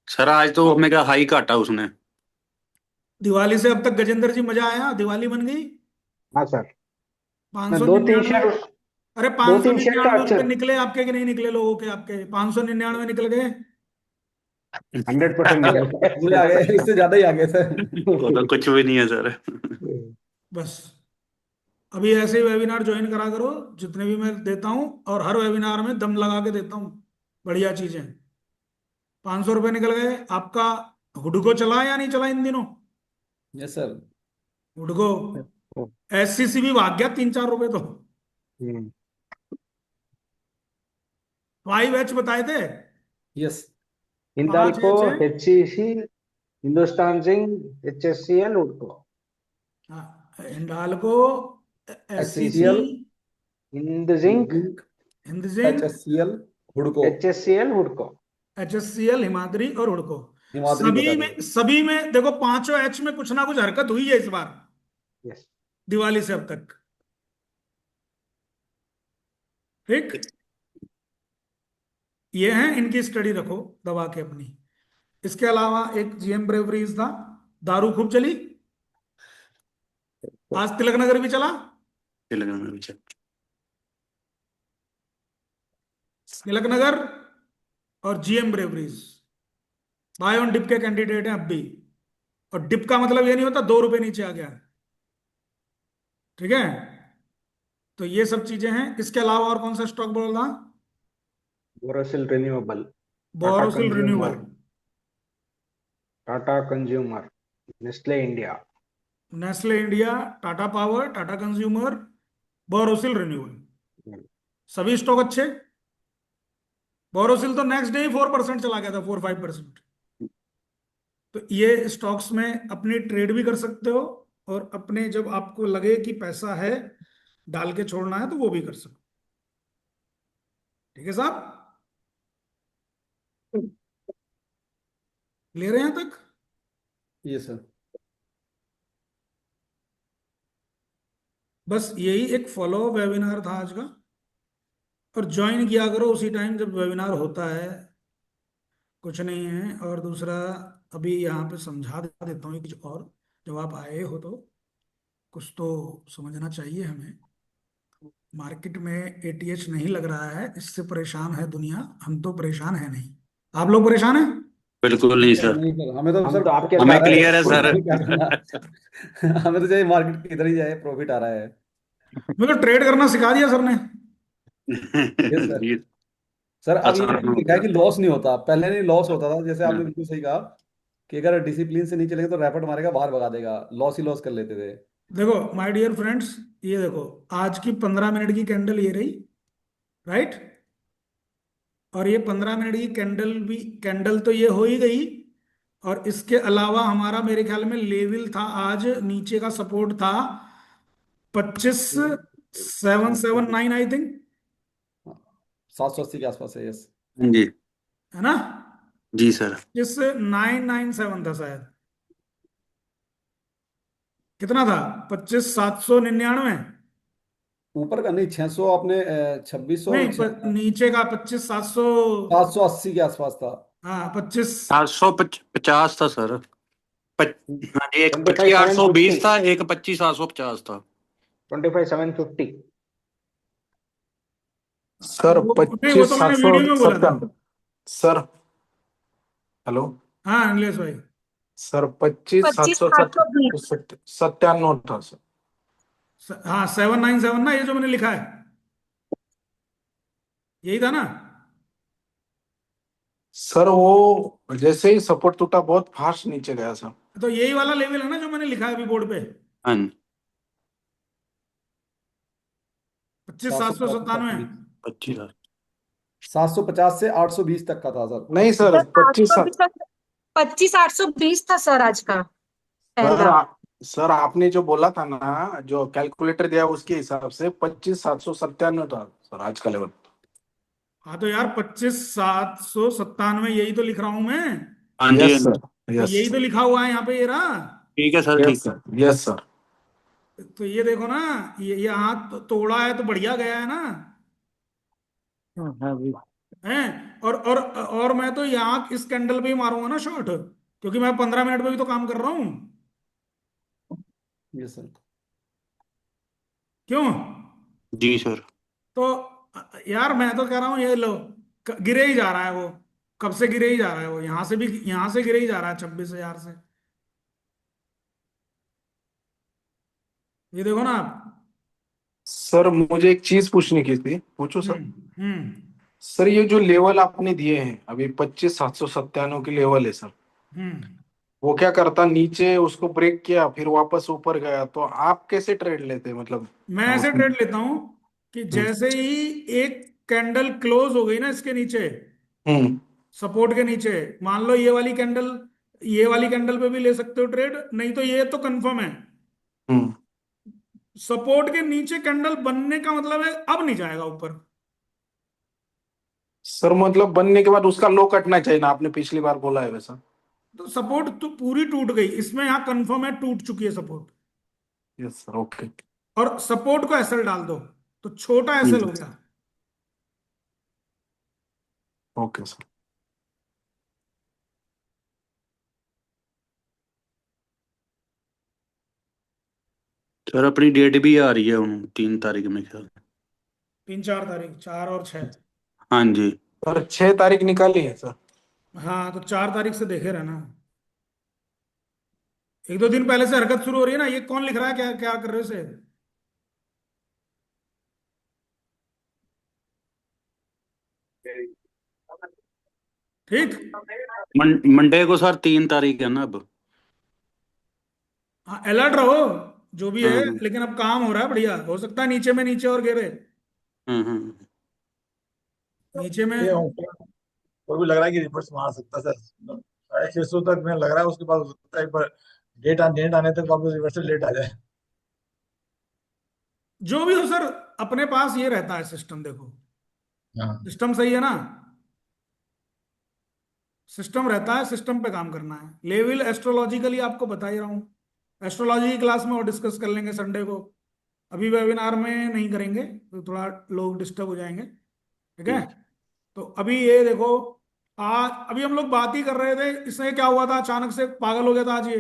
सर आज तो मेरा हाई काटा उसने। दिवाली से अब तक गजेंद्र जी मजा आया, दिवाली बन गई। हाँ सर। पाँच मैं सौ दो तीन निन्यानवे शेयर अरे दो पाँच सौ तीन शेयर का निन्यानवे अच्छे रुपये निकले आपके कि नहीं निकले, लोगों के आपके 599 निकल गए। 100% निकल मुझे आ गए, इससे ज्यादा ही आ गए सर। वो तो कुछ भी नहीं है सर। गए। बस अभी ऐसे ही वेबिनार ज्वाइन करा करो जितने भी मैं देता हूँ, और हर वेबिनार में दम लगा के देता हूँ बढ़िया चीजें। 500 रुपये निकल गए आपका। हुडको चला या नहीं चला इन दिनों। Yes sir. हुडको एससीसी भी भाग गया 3-4 रुपए तो। हम्म। 5H बताए थे। यस। हिंदाल्को, 5H है। एचसीसी, हिंदुस्तान जिंक, एचएससीएल, उडको, हाँ, Hindalco, SCC, एचसीसीएल, Hind zinc, हिंदजिंक, HSCL, हुडको। एचएससीएल, उडको। एचएससीएल, हिमाद्री और हुडको। हिमाद्री बता दिया। सभी में देखो, पांचों एच में कुछ ना कुछ हरकत हुई है इस बार यस। दिवाली से अब तक। ठीक, ये है, इनकी स्टडी रखो दबा के अपनी। इसके अलावा एक जीएम ब्रेवरीज था, दारू खूब चली, आज तिलक नगर भी चला। तेलंगाना में भी चल। तिलक नगर और GM breweries buy on dip के कैंडिडेट हैं अब भी। और डिप का मतलब ये नहीं होता 2 रुपए नीचे आ गया, ठीक है। तो ये सब चीजें हैं। इसके अलावा और कौन सा स्टॉक बोल रहा? Borosil renewable, Tata Borosil renewable, consumer, Tata consumer, Nestle India. Nestle India, Tata power, Tata consumer, Borosil renewable, सभी स्टॉक अच्छे। बोरोसिल तो नेक्स्ट डे ही 4% चला गया था, 4-5%। तो ये स्टॉक्स में अपनी ट्रेड भी कर सकते हो, और अपने जब आपको लगे कि पैसा है डाल के छोड़ना है तो वो भी कर सकते हो। ठीक है साहब, ले रहे हैं तक? ये सर। बस यही एक फॉलो वेबिनार था आज का, और ज्वाइन किया करो उसी टाइम जब वेबिनार होता है, कुछ नहीं है। और दूसरा, अभी यहाँ पे समझा देता हूँ कुछ और, जब आप आए हो तो कुछ तो समझना चाहिए हमें। मार्केट में एटीएच नहीं लग रहा है, इससे परेशान है दुनिया, हम तो परेशान है नहीं। आप लोग परेशान हैं? बिल्कुल नहीं सर, नहीं सर, हमें तो हम सर तो आपके हमें प्रॉफिट आ रहा क्लियर है सर। अभी क्या करना। हमें तो चाहे मार्केट किधर ही जाए, प्रॉफिट आ रहा है। मेरे को ट्रेड करना सिखा दिया सर ने। Yes sir. जी, सर अब ये आसान भी हो देखा है गया। कि लॉस नहीं होता, पहले नहीं लॉस होता था, जैसे आपने हाँ, बिल्कुल सही कहा कि अगर डिसिप्लिन से नहीं चलेंगे तो रैपिड मारेगा, बाहर भगा देगा, लॉस ही लॉस कर लेते थे। देखो माय डियर फ्रेंड्स, ये देखो, आज की 15 मिनट की कैंडल ये रही, राइट। और ये 15 मिनट की कैंडल भी, कैंडल तो ये हो ही गई। और इसके अलावा हमारा मेरे ख्याल में लेवल था आज, नीचे का सपोर्ट था 25,779 आई थिंक, 780 के आसपास है। यस। जी है ना। जी सर। 25,997 था शायद, कितना था? 25,799। ऊपर का नहीं, 600 आपने 2600 नहीं, और 600, नीचे का 25,700। 780 के आसपास था। हाँ 25। 850 था सर। हाँ जी, एक 25,750, 25,820 था, एक 25,850 था। 25,750। सर नहीं, वो पच्चीस तो सात मैंने सौ वीडियो में बोला था। सत्तानवे सर। हेलो हाँ अनिलेश भाई। सर, 25,797 था सर। हाँ 797 ना, ये जो मैंने लिखा है यही था ना। सर वो जैसे ही सपोर्ट टूटा बहुत फास्ट नीचे गया सर। तो यही वाला लेवल है ना जो मैंने लिखा है अभी बोर्ड पे, हाँ 25,797। 25। 750 से 820 तक का था सर। नहीं सर, सर 25,820 था सर आज का सर पहला। सर आपने जो बोला था ना, जो कैलकुलेटर दिया उसके हिसाब से 25,797 था सर आज का लेवल। हाँ तो यार 25,797 यही तो लिख रहा हूं मैं। हाँ जी, यस सर। तो यस यही तो लिखा हुआ है यहाँ पे, ये रहा। ठीक है सर, यस ठीक है। सर। Yes sir. तो ये देखो ना, ये हाथ तोड़ा है तो बढ़िया गया है ना, है। और मैं तो यहाँ इस कैंडल पे ही मारूंगा ना शॉर्ट, क्योंकि मैं 15 मिनट पे भी तो काम कर रहा हूँ। Yes sir. क्यों? जी सर। तो यार मैं तो कह रहा हूँ, ये लो, गिरे ही जा रहा है वो, कब से गिरे ही जा रहा है वो, यहां से भी, यहां से गिरे ही जा रहा है 26,000 से। ये देखो ना आप। सर मुझे एक चीज पूछनी की थी, पूछो सर। हम्म। सर ये जो लेवल आपने दिए हैं अभी 25,797 के लेवल है सर, हम्म। वो क्या करता, नीचे उसको ब्रेक किया फिर वापस ऊपर गया, तो आप कैसे ट्रेड लेते मतलब मैं ऐसे उसमें? ट्रेड लेता हूं कि हम्म। जैसे ही एक कैंडल क्लोज हो गई ना इसके नीचे, हम्म। सपोर्ट के नीचे, मान लो ये वाली कैंडल, ये वाली कैंडल पे भी ले सकते हो ट्रेड, नहीं तो ये तो कंफर्म है। हम्म। सपोर्ट के नीचे कैंडल बनने का मतलब है अब नहीं जाएगा ऊपर। सर मतलब बनने के बाद उसका लो कटना चाहिए ना, आपने पिछली बार बोला है वैसा। तो सपोर्ट तो पूरी टूट गई इसमें, यहाँ कंफर्म है टूट चुकी है सपोर्ट। Yes sir, okay. और सपोर्ट को एसएल डाल दो तो छोटा एसएल हो गया। Okay sir. सर अपनी डेट भी आ रही है 3 तारीख में ख्याल। 3 4 तारीख, 4 और 6। हाँ जी। सर 6 तारीख निकाली है सर। हाँ तो 4 तारीख से देखे रहना। 1 2 दिन पहले से हरकत शुरू हो रही है ना। ये कौन लिख रहा है, क्या क्या कर रहे हो इसे? ठीक। मंडे को सर 3 तारीख है ना अब। हाँ अलर्ट रहो जो भी है, हम्म लेकिन अब काम हो रहा है बढ़िया। हो सकता है नीचे में नीचे और गिरे, नीचे में। ये कोई भी लग रहा है कि रिवर्स मार सकता है सर। 650 तक में लग रहा है, उसके बाद हो सकता है एक बार डेट आने तक वापस रिवर्सल लेट आ जाए। जो भी हो सर, अपने पास ये रहता है सिस्टम। देखो हाँ। सिस्टम सही है ना, सिस्टम रहता है, सिस्टम पे काम करना है। लेवल एस्ट्रोलॉजिकली आपको बता ही रहा हूँ। एस्ट्रोलॉजी की क्लास में और डिस्कस कर लेंगे संडे को। अभी वेबिनार में नहीं करेंगे तो थोड़ा लोग डिस्टर्ब हो जाएंगे, ठीक है। तो अभी ये देखो, आज अभी हम लोग बात ही कर रहे थे, इसमें क्या हुआ था, अचानक से पागल हो गया था आज ये।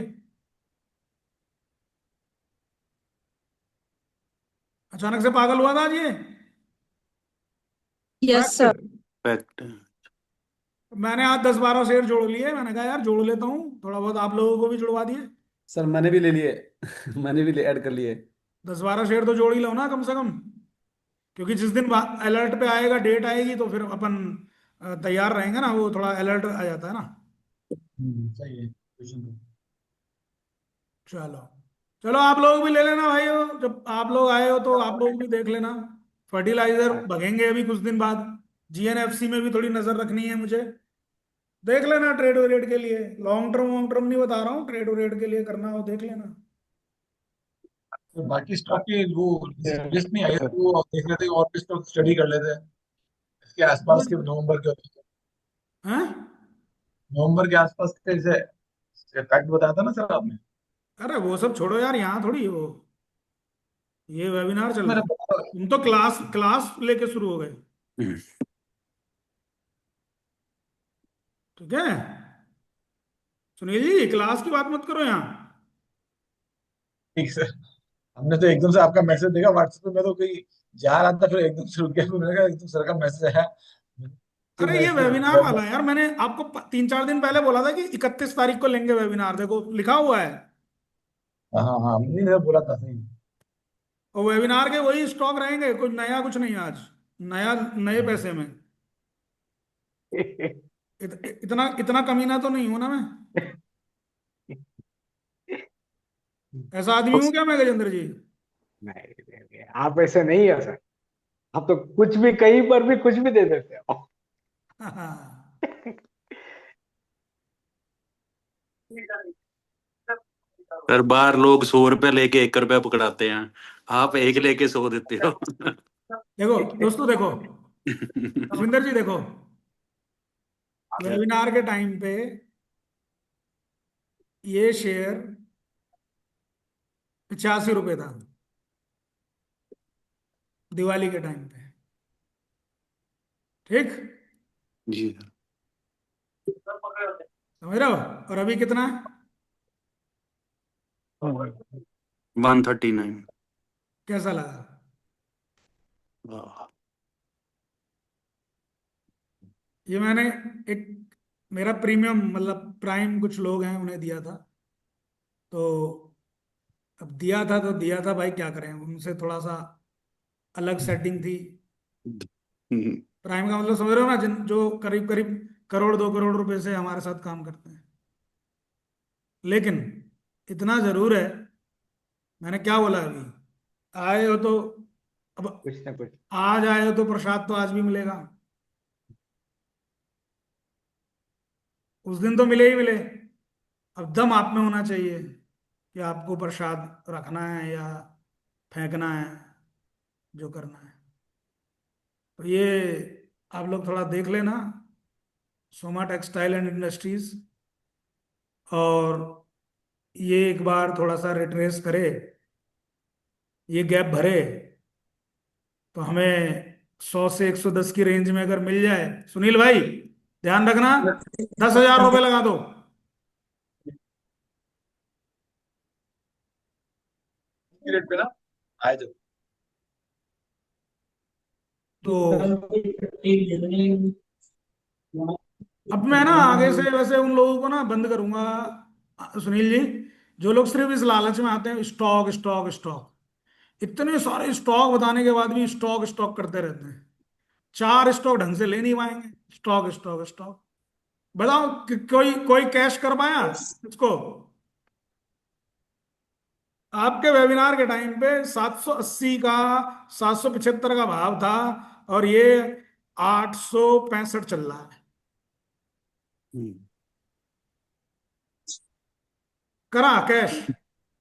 अचानक से पागल हुआ था आज ये। Yes sir. फैक्ट। फैक्ट। मैंने आज 10 12 शेयर जोड़ लिए। मैंने कहा यार जोड़ लेता हूँ, थोड़ा बहुत आप लोगों को भी जुड़वा दिए। सर मैंने भी ले लिए। मैंने भी ऐड कर लिए। 10 12 शेयर तो जोड़ ही लो ना कम से कम, क्योंकि जिस दिन अलर्ट पे आएगा, डेट आएगी, तो फिर अपन तैयार रहेंगे ना। वो थोड़ा अलर्ट आ जाता है ना। सही है, क्वेश्चन तो। चलो चलो, आप लोग भी ले लेना भाई। जब आप लोग आए हो तो आप लोग भी देख लेना। फर्टिलाइजर भगेंगे अभी कुछ दिन बाद। जीएनएफसी में भी थोड़ी नजर रखनी है मुझे। देख लेना ट्रेड वरेड के लिए। लॉन्ग टर्म नहीं बता रहा हूँ, ट्रेड वरेड के लिए करना हो देख लेना। तो बाकी स्टॉक की वो लिस्ट नहीं आई है, तो वो देख लेते और भी स्टॉक स्टडी कर लेते हैं इसके आसपास के, नवंबर के। हैं? नवंबर के आसपास के जैसे फैक्ट बताया था ना सर आपने। अरे वो सब छोड़ो यार, यहाँ थोड़ी वो ये वेबिनार चल रहा मैंने है। तुम तो क्लास क्लास लेके शुरू हो गए, ठीक है। सुनील जी क्लास की बात मत करो यहाँ। ठीक सर। हमने तो एकदम से आपका मैसेज देखा व्हाट्सएप पे, मैं तो कहीं जा रहा था, फिर एकदम से रुक गया, फिर मैंने कहा एकदम सर का मैसेज है। फिर अरे मैं ये फिर वेबिनार वाला है यार, मैंने आपको 3 4 दिन पहले बोला था कि 31 तारीख को लेंगे वेबिनार। देखो लिखा हुआ है। हाँ हाँ हाँ, नहीं नहीं, बोला था सही। और वेबिनार के वही स्टॉक रहेंगे, कुछ नया कुछ नहीं आज। नया नए पैसे में। इतना इतना कमीना तो नहीं हूं ना मैं। ऐसा आदमी हूं क्या मैं, गजेंद्र जी? नहीं नहीं, नहीं, आप ऐसे नहीं है सर। आप तो कुछ भी कहीं पर भी कुछ भी दे देते हो। सर बाहर लोग 100 रुपए लेके 1 रुपया पकड़ाते हैं, आप एक लेके 100 देते हो। देखो दोस्तों, देखो सुंदर जी, देखो वेबिनार के टाइम पे ये शेयर 85 रुपए था, दिवाली के टाइम पे, ठीक। जी। समझ रहे हो? और अभी कितना है? 139। कैसा लगा? ये मैंने एक मेरा प्रीमियम मतलब प्राइम कुछ लोग हैं उन्हें दिया था। तो अब दिया था भाई, क्या करें, उनसे थोड़ा सा अलग सेटिंग थी। प्राइम का मतलब समझ रहे हो ना, जिन जो करीब करीब करोड़ 2 करोड़ रुपए से हमारे साथ काम करते हैं। लेकिन इतना जरूर है, मैंने क्या बोला अभी, आए हो तो अब, कुछ ना कुछ। आज आए हो तो प्रसाद तो आज भी मिलेगा। उस दिन तो मिले ही मिले। अब दम आप में होना चाहिए कि आपको प्रसाद रखना है या फेंकना है, जो करना है। तो ये आप लोग थोड़ा देख लेना। सोमा टेक्सटाइल एंड इंडस्ट्रीज और ये एक बार थोड़ा सा रिट्रेस करे, ये गैप भरे, तो हमें 100 से 110 की रेंज में अगर मिल जाए, सुनील भाई ध्यान रखना, 10,000 रुपये लगा दो। रेट पे ना आए जब। तो अब मैं ना आगे से वैसे उन लोगों को ना बंद करूंगा, सुनील जी, जो लोग सिर्फ इस लालच में आते हैं स्टॉक स्टॉक स्टॉक, इतने सारे स्टॉक बताने के बाद भी स्टॉक स्टॉक करते रहते हैं, चार स्टॉक ढंग से ले नहीं पाएंगे, स्टॉक स्टॉक स्टॉक। बताओ कोई कोई कैश कर पाया इसको? आपके वेबिनार के टाइम पे 780 का, 775 का भाव था, और ये 865 चल रहा है। करा कैश,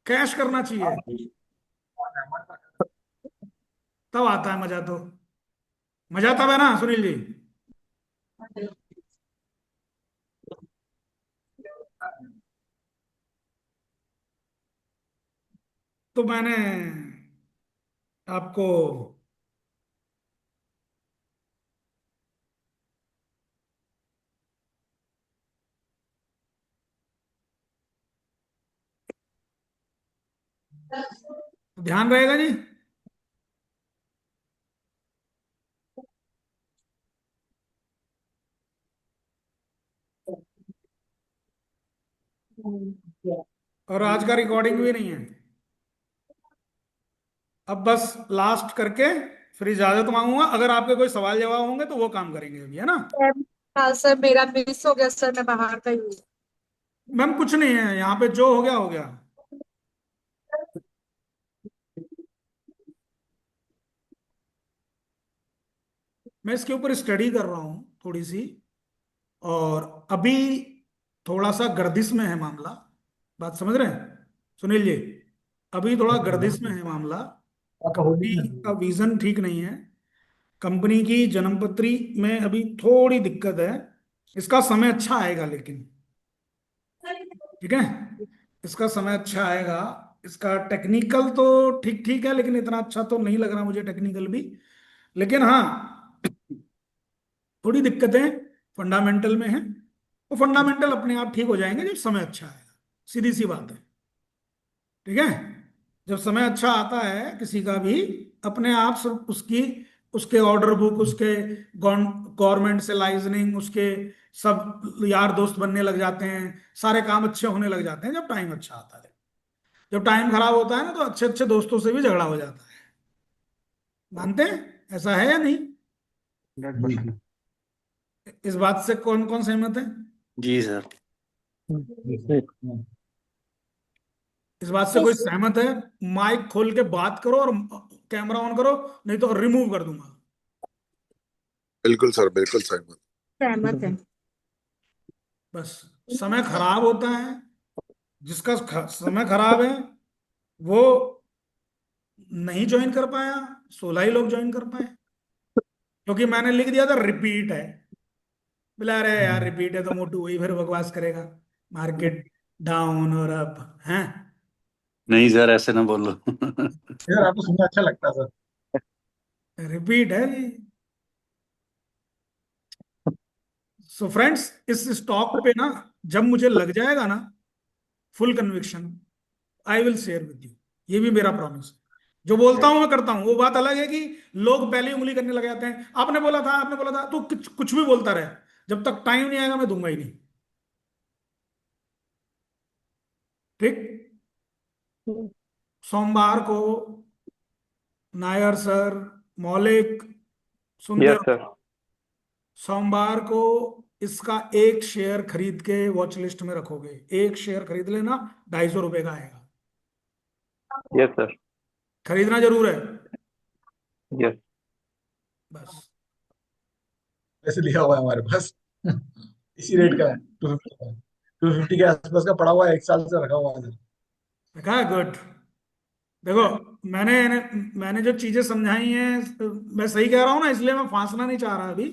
कैश करना चाहिए, तब आता है मजा। तो मजा तब है ना सुनील जी? तो मैंने आपको ध्यान रहेगा जी। और आज का रिकॉर्डिंग भी नहीं है। अब बस लास्ट करके फिर इजाजत मांगूंगा, अगर आपके कोई सवाल जवाब होंगे तो वो काम करेंगे अभी, है ना? हाँ सर, मेरा मिस हो गया सर, मैं बाहर का ही हूँ। मैम कुछ नहीं है यहाँ पे, जो हो गया हो गया। मैं इसके ऊपर स्टडी कर रहा हूँ थोड़ी सी, और अभी थोड़ा सा गर्दिश में है मामला, बात समझ रहे हैं सुनील जी? अभी थोड़ा गर्दिश में है मामला, कंपनी का विजन ठीक नहीं है, कंपनी की जन्मपत्री में अभी थोड़ी दिक्कत है। इसका समय अच्छा आएगा लेकिन, ठीक है, इसका समय अच्छा आएगा। इसका टेक्निकल तो ठीक ठीक है, लेकिन इतना अच्छा तो नहीं लग रहा मुझे टेक्निकल भी। लेकिन हाँ, थोड़ी दिक्कतें फंडामेंटल में है, वो फंडामेंटल अपने आप ठीक हो जाएंगे जब समय अच्छा आएगा, सीधी सी बात है, ठीक है? जब समय अच्छा आता है किसी का भी, अपने आप सब उसकी, उसके ऑर्डर बुक, उसके गवर्नमेंट से लाइजनिंग, उसके सब यार दोस्त बनने लग जाते हैं, सारे काम अच्छे होने लग जाते हैं जब टाइम अच्छा आता है। जब टाइम खराब होता है ना, तो अच्छे अच्छे दोस्तों से भी झगड़ा हो जाता है। मानते हैं ऐसा है या नहीं? 100%। इस बात से कौन कौन सहमत है? जी सर। इस बात से कोई सहमत है? माइक खोल के बात करो और कैमरा ऑन करो, नहीं तो रिमूव कर दूंगा। बिल्कुल सर, बिल्कुल सहमत। सहमत है। बस समय खराब होता है, जिसका समय खराब है वो नहीं ज्वाइन कर पाया, 16 ही लोग ज्वाइन कर पाए, क्योंकि मैंने लिख दिया था रिपीट है। बोला अरे यार रिपीट है तो मोटू वही फिर बकवास करेगा, मार्केट डाउन और अप है। नहीं सर, ऐसे ना बोलो। यार आपको सुनना अच्छा लगता है सर। रिपीट है जी। सो फ्रेंड्स, इस स्टॉक पे ना जब मुझे लग जाएगा ना full conviction, I will share with you, ये भी मेरा प्रॉमिस है। जो बोलता हूं मैं करता हूं। वो बात अलग है कि लोग पहली उंगली करने लग जाते हैं, आपने बोला था, आपने बोला था, तो कुछ कुछ भी बोलता रहे, जब तक टाइम नहीं आएगा मैं दूंगा ही नहीं। ठीक, सोमवार को नायर सर, मौलिक, सुनते यस हो? सर। सोमवार को इसका एक शेयर खरीद के वॉच लिस्ट में रखोगे, एक शेयर खरीद लेना, 250 रुपये का आएगा। Yes sir. खरीदना जरूर है, यस। बस। ऐसे लिखा हुआ है हमारे पास। इसी रेट का है, 250 का, 250 के आसपास का पड़ा हुआ है, 1 साल से रखा हुआ है। देखा है? गुड। देखो, मैंने मैंने जो चीजें समझाई हैं, मैं सही कह रहा हूं ना, इसलिए मैं फांसना नहीं चाह रहा अभी।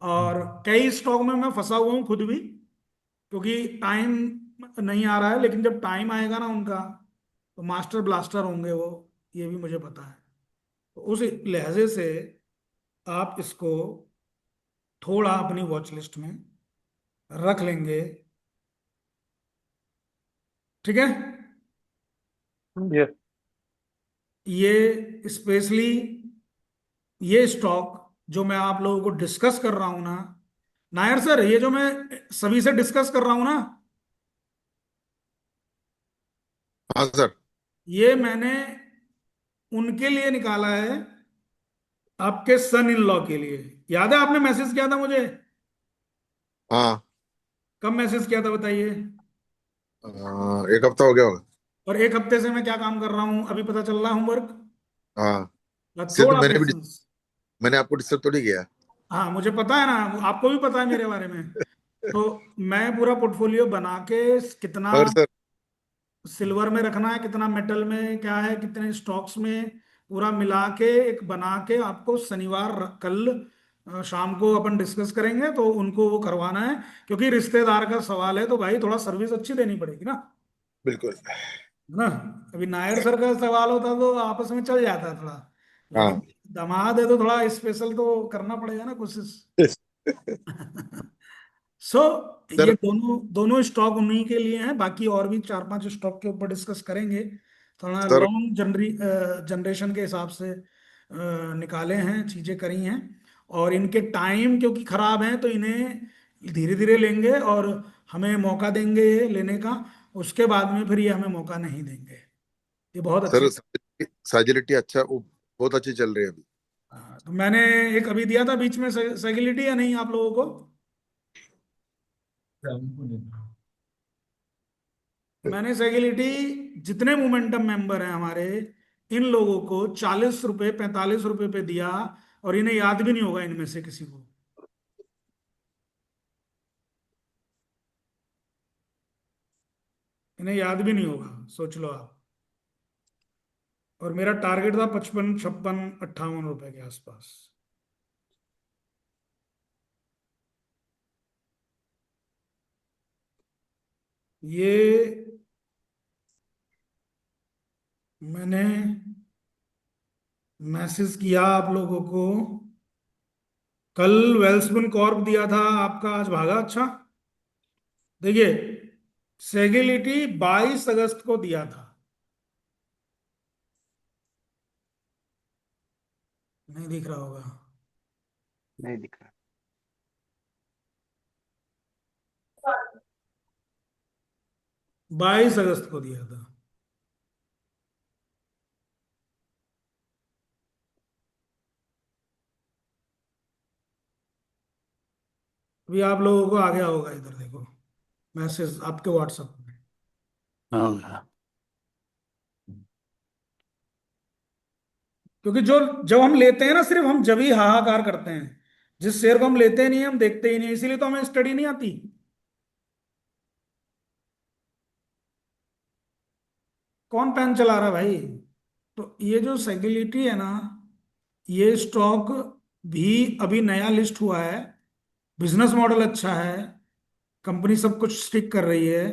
और कई स्टॉक में मैं फंसा हुआ हूं खुद भी, क्योंकि टाइम नहीं आ रहा है, लेकिन जब टाइम आएगा ना उनका तो मास्टर ब्लास्टर होंगे वो, ये भी मुझे पता है। तो उस लहजे से आप इसको थोड़ा अपनी वॉच लिस्ट में रख लेंगे, ठीक है। यस ये स्पेशली ये स्टॉक जो मैं आप लोगों को डिस्कस कर रहा हूं ना, नायर सर, ये जो मैं सभी से डिस्कस कर रहा हूं ना, हाँ सर। ये मैंने उनके लिए निकाला है, आपके सन इन लॉ के लिए। याद है आपने मैसेज किया था मुझे? हाँ। कब मैसेज किया था बताइए? एक हफ्ता हो गया होगा। और एक हफ्ते से मैं क्या काम कर रहा हूं अभी पता चल रहा है? होमवर्क हाँ। या इससे तो थोड़ा पेशेंस। मैंने आपको डिस्टर्ब तो नहीं किया। हाँ मुझे पता है ना, आपको भी पता है मेरे बारे में। तो मैं पूरा पोर्टफोलियो बना के, कितना मगर सर। सिल्वर में रखना है, कितना मेटल में क्या है, कितने स्टॉक्स में, पूरा मिला के एक बना के आपको शनिवार कल शाम को अपन डिस्कस करेंगे, तो उनको वो करवाना है। क्योंकि रिश्तेदार का सवाल है तो भाई थोड़ा सर्विस अच्छी देनी पड़ेगी ना, बिल्कुल। है ना। अभी नायर सर का सवाल होता तो आपस में चल जाता थोड़ा, लेकिन हाँ। दामाद है तो थोड़ा स्पेशल तो करना पड़ेगा ना कोशिश। सो ये सर। दोनों दोनों स्टॉक उन्हीं के लिए हैं, बाकी और भी चार पांच स्टॉक के ऊपर डिस्कस करेंगे। थोड़ा सर। लॉन्ग जनरेशन के हिसाब से निकाले हैं, चीजें करी हैं। और इनके टाइम क्योंकि खराब हैं तो इन्हें धीरे धीरे लेंगे, और हमें मौका देंगे ये लेने का। उसके बाद में फिर ये हमें मौका नहीं देंगे। ये बहुत सर अच्छे। साजिलिटी अच्छा बहुत अच्छी चल रही है अभी। हाँ, तो मैंने एक अभी दिया था बीच में सेगिलिटी, या नहीं आप लोगों को? मैंने सेगिलिटी, जितने मोमेंटम मेंबर हैं हमारे, इन लोगों को 40 रुपए 45 रुपए पे दिया। और इन्हें याद भी नहीं होगा इनमें से किसी को, इन्हें याद भी नहीं होगा, सोच लो आप। और मेरा टारगेट था 55 56 58 रुपए के आसपास। ये मैंने मैसेज किया आप लोगों को कल। वेल्सपुन कॉर्प दिया था आपका, आज भागा। अच्छा देखिए, सेगिलिटी 22 अगस्त को दिया था, नहीं दिख रहा होगा। नहीं दिख रहा। 22 अगस्त को दिया था। अभी आप लोगों को आ गया होगा, इधर देखो मैसेज आपके व्हाट्सएप में। हाँ। क्योंकि जो जब हम लेते हैं ना, सिर्फ हम जब ही हाहाकार करते हैं। जिस शेयर को हम लेते नहीं, हम देखते ही नहीं, इसीलिए तो हमें स्टडी नहीं आती। कौन पेन चला रहा है भाई? तो ये जो सेगिलिटी है ना, ये स्टॉक भी अभी नया लिस्ट हुआ है। बिजनेस मॉडल अच्छा है, कंपनी सब कुछ स्टिक कर रही है।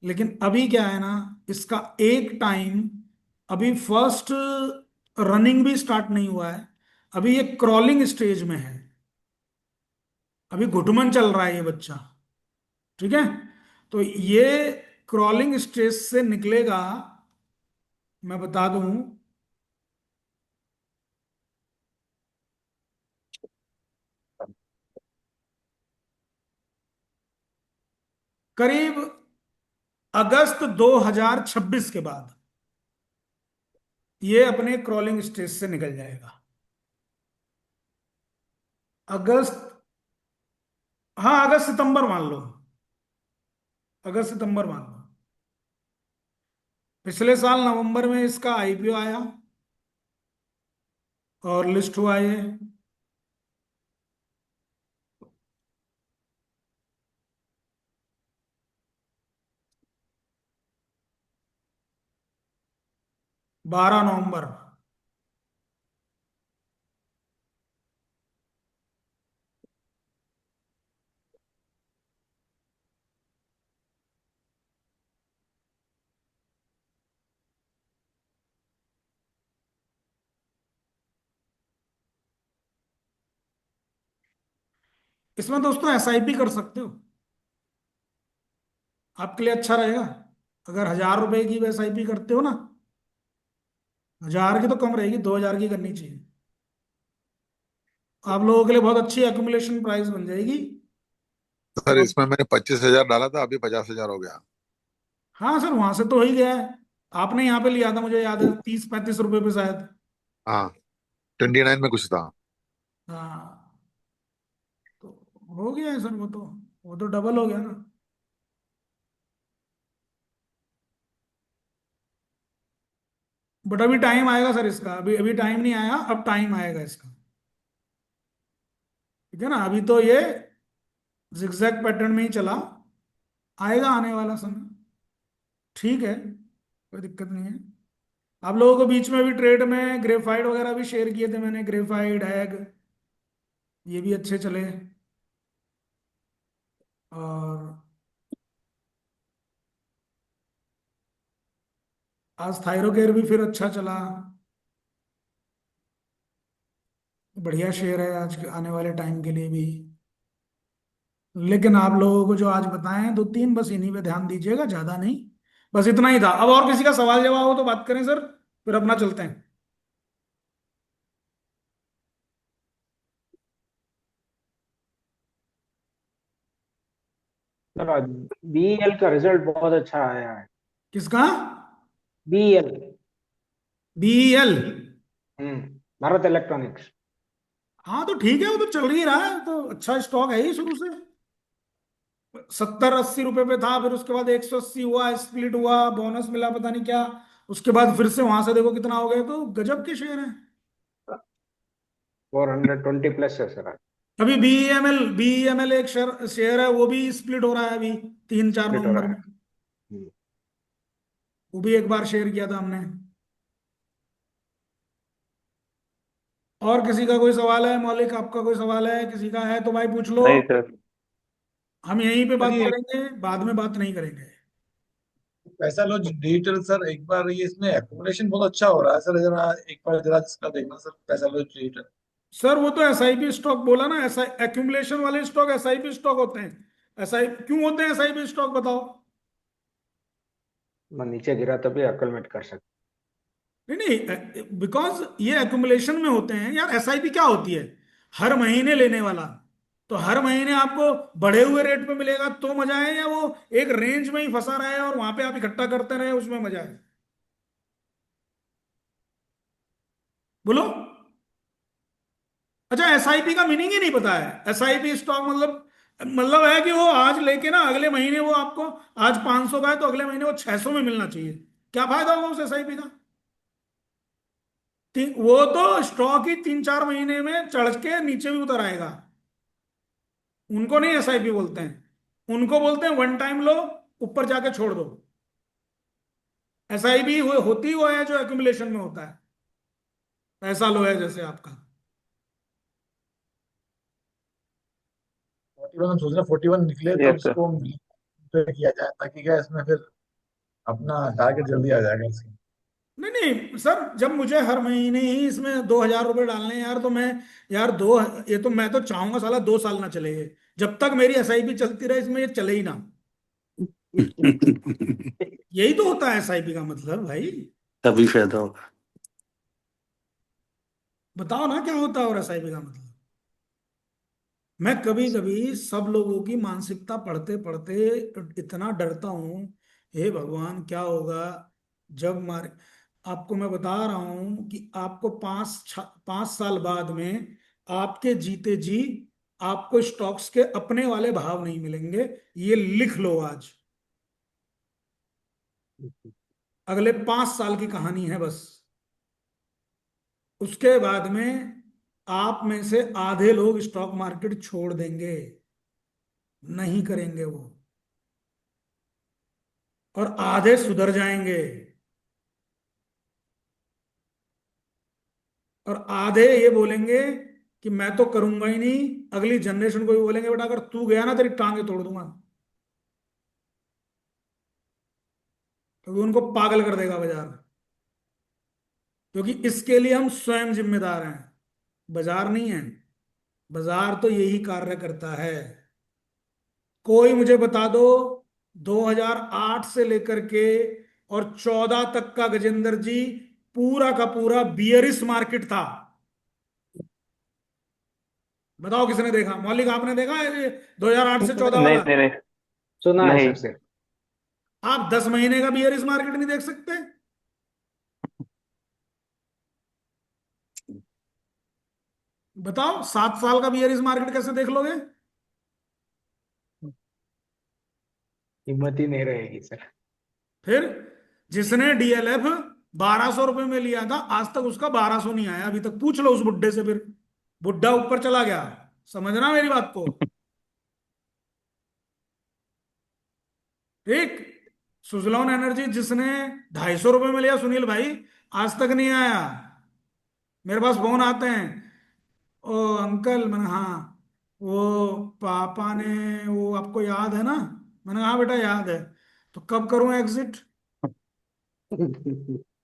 लेकिन अभी क्या है ना, इसका एक टाइम, अभी फर्स्ट रनिंग भी स्टार्ट नहीं हुआ है। अभी ये क्रॉलिंग स्टेज में है, अभी घुटमन चल रहा है ये बच्चा, ठीक है। तो ये क्रॉलिंग स्टेज से निकलेगा, मैं बता दूं, करीब अगस्त 2026 के बाद ये अपने क्रॉलिंग स्टेज से निकल जाएगा। अगस्त, हाँ अगस्त सितंबर मान लो, अगस्त सितंबर मान लो। पिछले साल नवंबर में इसका आईपीओ आया और लिस्ट हुआ ये। बारह नवंबर। इसमें दोस्तों एसआईपी कर सकते हो, आपके लिए अच्छा रहेगा। अगर 1000 रुपए की एसआईपी करते हो ना, 1000 की तो कम रहेगी, 2000 की करनी चाहिए। आप लोगों के लिए बहुत अच्छी एक्यूमुलेशन प्राइस बन जाएगी। सर इसमें मैंने 25,000 डाला था, अभी 50,000 हो गया। हाँ सर, वहां से तो हो ही गया है। आपने यहाँ पे लिया था, मुझे याद है, 30-35 रुपए पे शायद। हाँ, 29 में कुछ था। हाँ, तो हो गया है सर, वो तो डबल हो गया ना। बट अभी टाइम आएगा सर इसका, अभी अभी टाइम नहीं आया, अब टाइम आएगा इसका। ठीक है ना, अभी तो ये जिगजैग पैटर्न में ही चला, आएगा आने वाला समय। ठीक है, कोई दिक्कत नहीं है। आप लोगों को बीच में भी ट्रेड में ग्रेफाइट वगैरह भी शेयर किए थे मैंने, ग्रेफाइट हैग, ये भी अच्छे चले। और आज थायरोकेयर भी फिर अच्छा चला, बढ़िया शेयर है आज के आने वाले टाइम के लिए भी। लेकिन आप लोगों को जो आज बताए हैं 2-3, बस इन्हीं पे ध्यान दीजिएगा, ज्यादा नहीं। बस इतना ही था। अब और किसी का सवाल जवाब हो तो बात करें सर, फिर अपना चलते हैं। सर आज बीईएल का रिजल्ट बहुत अच्छा आया है। किसका? बीईएल। बीईएल? भारत इलेक्ट्रॉनिक्स। हाँ तो ठीक है, वो तो चल ही रहा है, तो अच्छा स्टॉक है ही शुरू से। 70-80 रुपए पे था, फिर उसके बाद 180 हुआ, स्प्लिट हुआ, बोनस मिला, पता नहीं क्या। उसके बाद फिर से वहां से देखो कितना हो गया, तो गजब के शेयर है। 420 प्लस है सर आज। अभी बीईएमएल एक शेयर शेयर है, वो भी स्प्लिट हो रहा है अभी 3-4 स्प्लिट हो नवंबर रहा है। में। वो भी एक बार शेयर किया था हमने। और किसी का कोई सवाल है? मौलिक, आपका कोई सवाल है? किसी का है तो भाई पूछ लो। नहीं सर। हम यहीं पे सर बात ये करेंगे, बाद में बात नहीं करेंगे। पैसा लो डिजिटल सर, एक बार ये इसमें एकोमोडेशन बहुत अच्छा हो रहा है सर, जरा एक बार जरा इसका देखना सर, पैसा लो डिजिटल। सर वो तो एसआईपी स्टॉक बोला ना, ऐसा एक्यूमुलेशन वाले स्टॉक एसआईपी स्टॉक होते हैं। एसआई क्यों होते हैं एसआईपी स्टॉक, बताओ। मैं नीचे गिरा तभी अकलमेट कर सकते। नहीं नहीं, बिकॉज ये एक्यूमुलेशन में होते हैं यार। एसआईपी क्या होती है? हर महीने लेने वाला। तो हर महीने आपको बढ़े हुए रेट पे मिलेगा तो मजा है, या वो एक रेंज में ही फंसा रहे और वहां पे आप इकट्ठा करते रहे, उसमें मजा है? बोलो। अच्छा, एसआईपी का मीनिंग ही नहीं पता है? एसआईपी स्टॉक मतलब है कि वो आज लेके ना अगले महीने वो आपको, आज 500 का है तो अगले महीने वो 600 में मिलना चाहिए। क्या फायदा होगा उस एसआईपी का? वो तो स्टॉक ही 3-4 महीने में चढ़ के नीचे भी उतर आएगा। उनको नहीं एसआईपी बोलते हैं, उनको बोलते हैं वन टाइम लो, ऊपर जाके छोड़ दो। एसआईपी होती वो है जो एक्यूमुलेशन में होता है, पैसा लो है जैसे आपका। 41 हम सोच रहे हैं 41 निकले तब यस सर। इसको किया जाए, ताकि क्या इसमें फिर अपना टारगेट जल्दी आ जाएगा इसकी। नहीं नहीं सर, जब मुझे हर महीने ही इसमें 2000 रुपये डालने हैं यार, तो मैं, यार दो, ये तो मैं तो चाहूंगा साला 2 साल ना चले ये। जब तक मेरी एसआईपी चलती रहे इसमें ये चले ही ना। यही तो होता है एसआईपी का मतलब भाई। तभी फायदा होगा। बताओ ना क्या होता है और एसआईपी का मतलब। मैं कभी कभी सब लोगों की मानसिकता पढ़ते पढ़ते इतना डरता हूं, हे भगवान क्या होगा जब मारे। आपको मैं बता रहा हूं कि आपको 5 साल बाद में आपके जीते जी आपको स्टॉक्स के अपने वाले भाव नहीं मिलेंगे। ये लिख लो आज। अगले 5 साल की कहानी है बस। उसके बाद में आप में से आधे लोग स्टॉक मार्केट छोड़ देंगे, नहीं करेंगे वो, और आधे सुधर जाएंगे, और आधे ये बोलेंगे कि मैं तो करूंगा ही नहीं। अगली जनरेशन को भी बोलेंगे बेटा अगर तू गया ना तेरी टांगे तोड़ दूंगा, क्योंकि उनको पागल कर देगा बाजार। क्योंकि इसके लिए हम स्वयं जिम्मेदार हैं, बाजार नहीं है। बाजार तो यही कार्य करता है। कोई मुझे बता दो, 2008 से लेकर के और 14 तक का, गजेंद्र जी, पूरा का पूरा बियरिश मार्केट था। बताओ किसने देखा? मौलिक, आपने देखा है ये 2008 से 14 नहीं वाला? नहीं नहीं। सुना है नहीं। सर से। आप 10 महीने का बियरिश मार्केट नहीं देख सकते? बताओ, 7 साल का बियरिश मार्केट कैसे देख लोगे? हिम्मत ही नहीं रहेगी सर। फिर जिसने डीएलएफ 1200 रुपए में लिया था, आज तक उसका 1200 नहीं आया अभी तक। पूछ लो उस बुड्ढे से। फिर बुड्ढा ऊपर चला गया। समझना मेरी बात को। ठीक। सुजलॉन एनर्जी जिसने 250 रुपए में लिया, सुनील भाई, आज तक नहीं आया। मेरे पास फोन आते हैं, ओ अंकल। मैंने, हाँ, वो पापा ने, वो आपको याद है ना? मैंने कहा, हाँ बेटा याद है। तो कब करूं एग्जिट?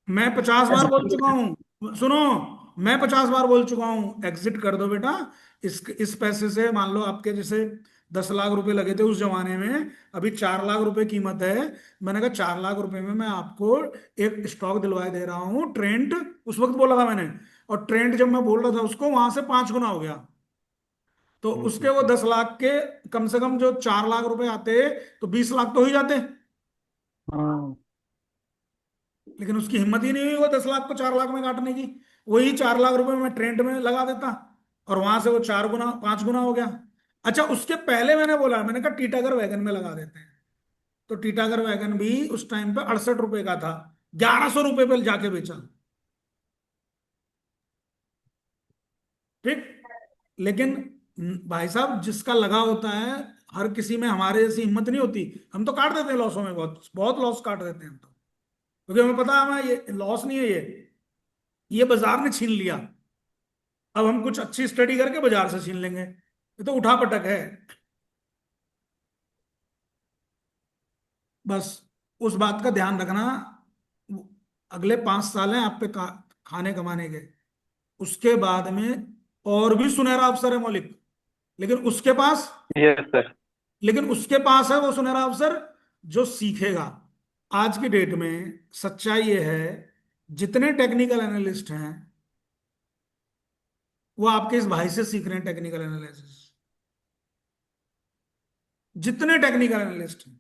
मैं 50 बार बोल चुका हूं, सुनो। मैं 50 बार बोल चुका हूं, एग्जिट कर दो बेटा। इस पैसे से, मान लो आपके जैसे 10 लाख रुपए लगे थे उस जमाने में, अभी 4 लाख रुपए कीमत है। मैंने कहा 4 लाख रुपए में मैं आपको एक स्टॉक दिलवाए दे रहा हूं, ट्रेंड। उस वक्त बोला था मैंने। और ट्रेंड जब मैं बोल रहा था उसको, वहां से 5 गुना हो गया। तो उसके वो 10 लाख के कम से कम जो 4 लाख रुपए आते, तो 20 लाख तो हो ही जाते। हाँ। लेकिन उसकी हिम्मत ही नहीं हुई वो 10 लाख को 4 लाख में काटने की। वही 4 लाख रुपए में ट्रेंड में लगा देता, और वहां से वो 4 गुना 5 गुना हो गया। अच्छा, उसके पहले मैंने बोला, मैंने कहा टीटागढ़ वैगन में लगा देते हैं। तो टीटागढ़ वैगन भी उस टाइम पे 68 रुपए का था, 1100 रुपए पे जाके बेचा। ठीक। लेकिन भाई साहब, जिसका लगा होता है, हर किसी में हमारे जैसी हिम्मत नहीं होती। हम तो काट देते हैं लॉसों में, बहुत बहुत लॉस काट देते हैं हम तो। क्योंकि हमें पता है हमें ये लॉस नहीं है, ये बाजार ने छीन लिया। अब हम कुछ अच्छी स्टडी करके बाजार से छीन लेंगे। ये तो उठा पटक है। बस उस बात का ध्यान रखना। अगले 5 साल हैं आप पे खाने कमाने के। उसके बाद में और भी सुनहरा अवसर है मौलिक। लेकिन उसके पास यस सर। लेकिन उसके पास है वो सुनहरा अवसर जो सीखेगा। आज की डेट में सच्चाई ये है, जितने टेक्निकल एनालिस्ट हैं वो आपके इस भाई से सीख रहे हैं टेक्निकल एनालिसिस। जितने टेक्निकल एनालिस्ट हैं,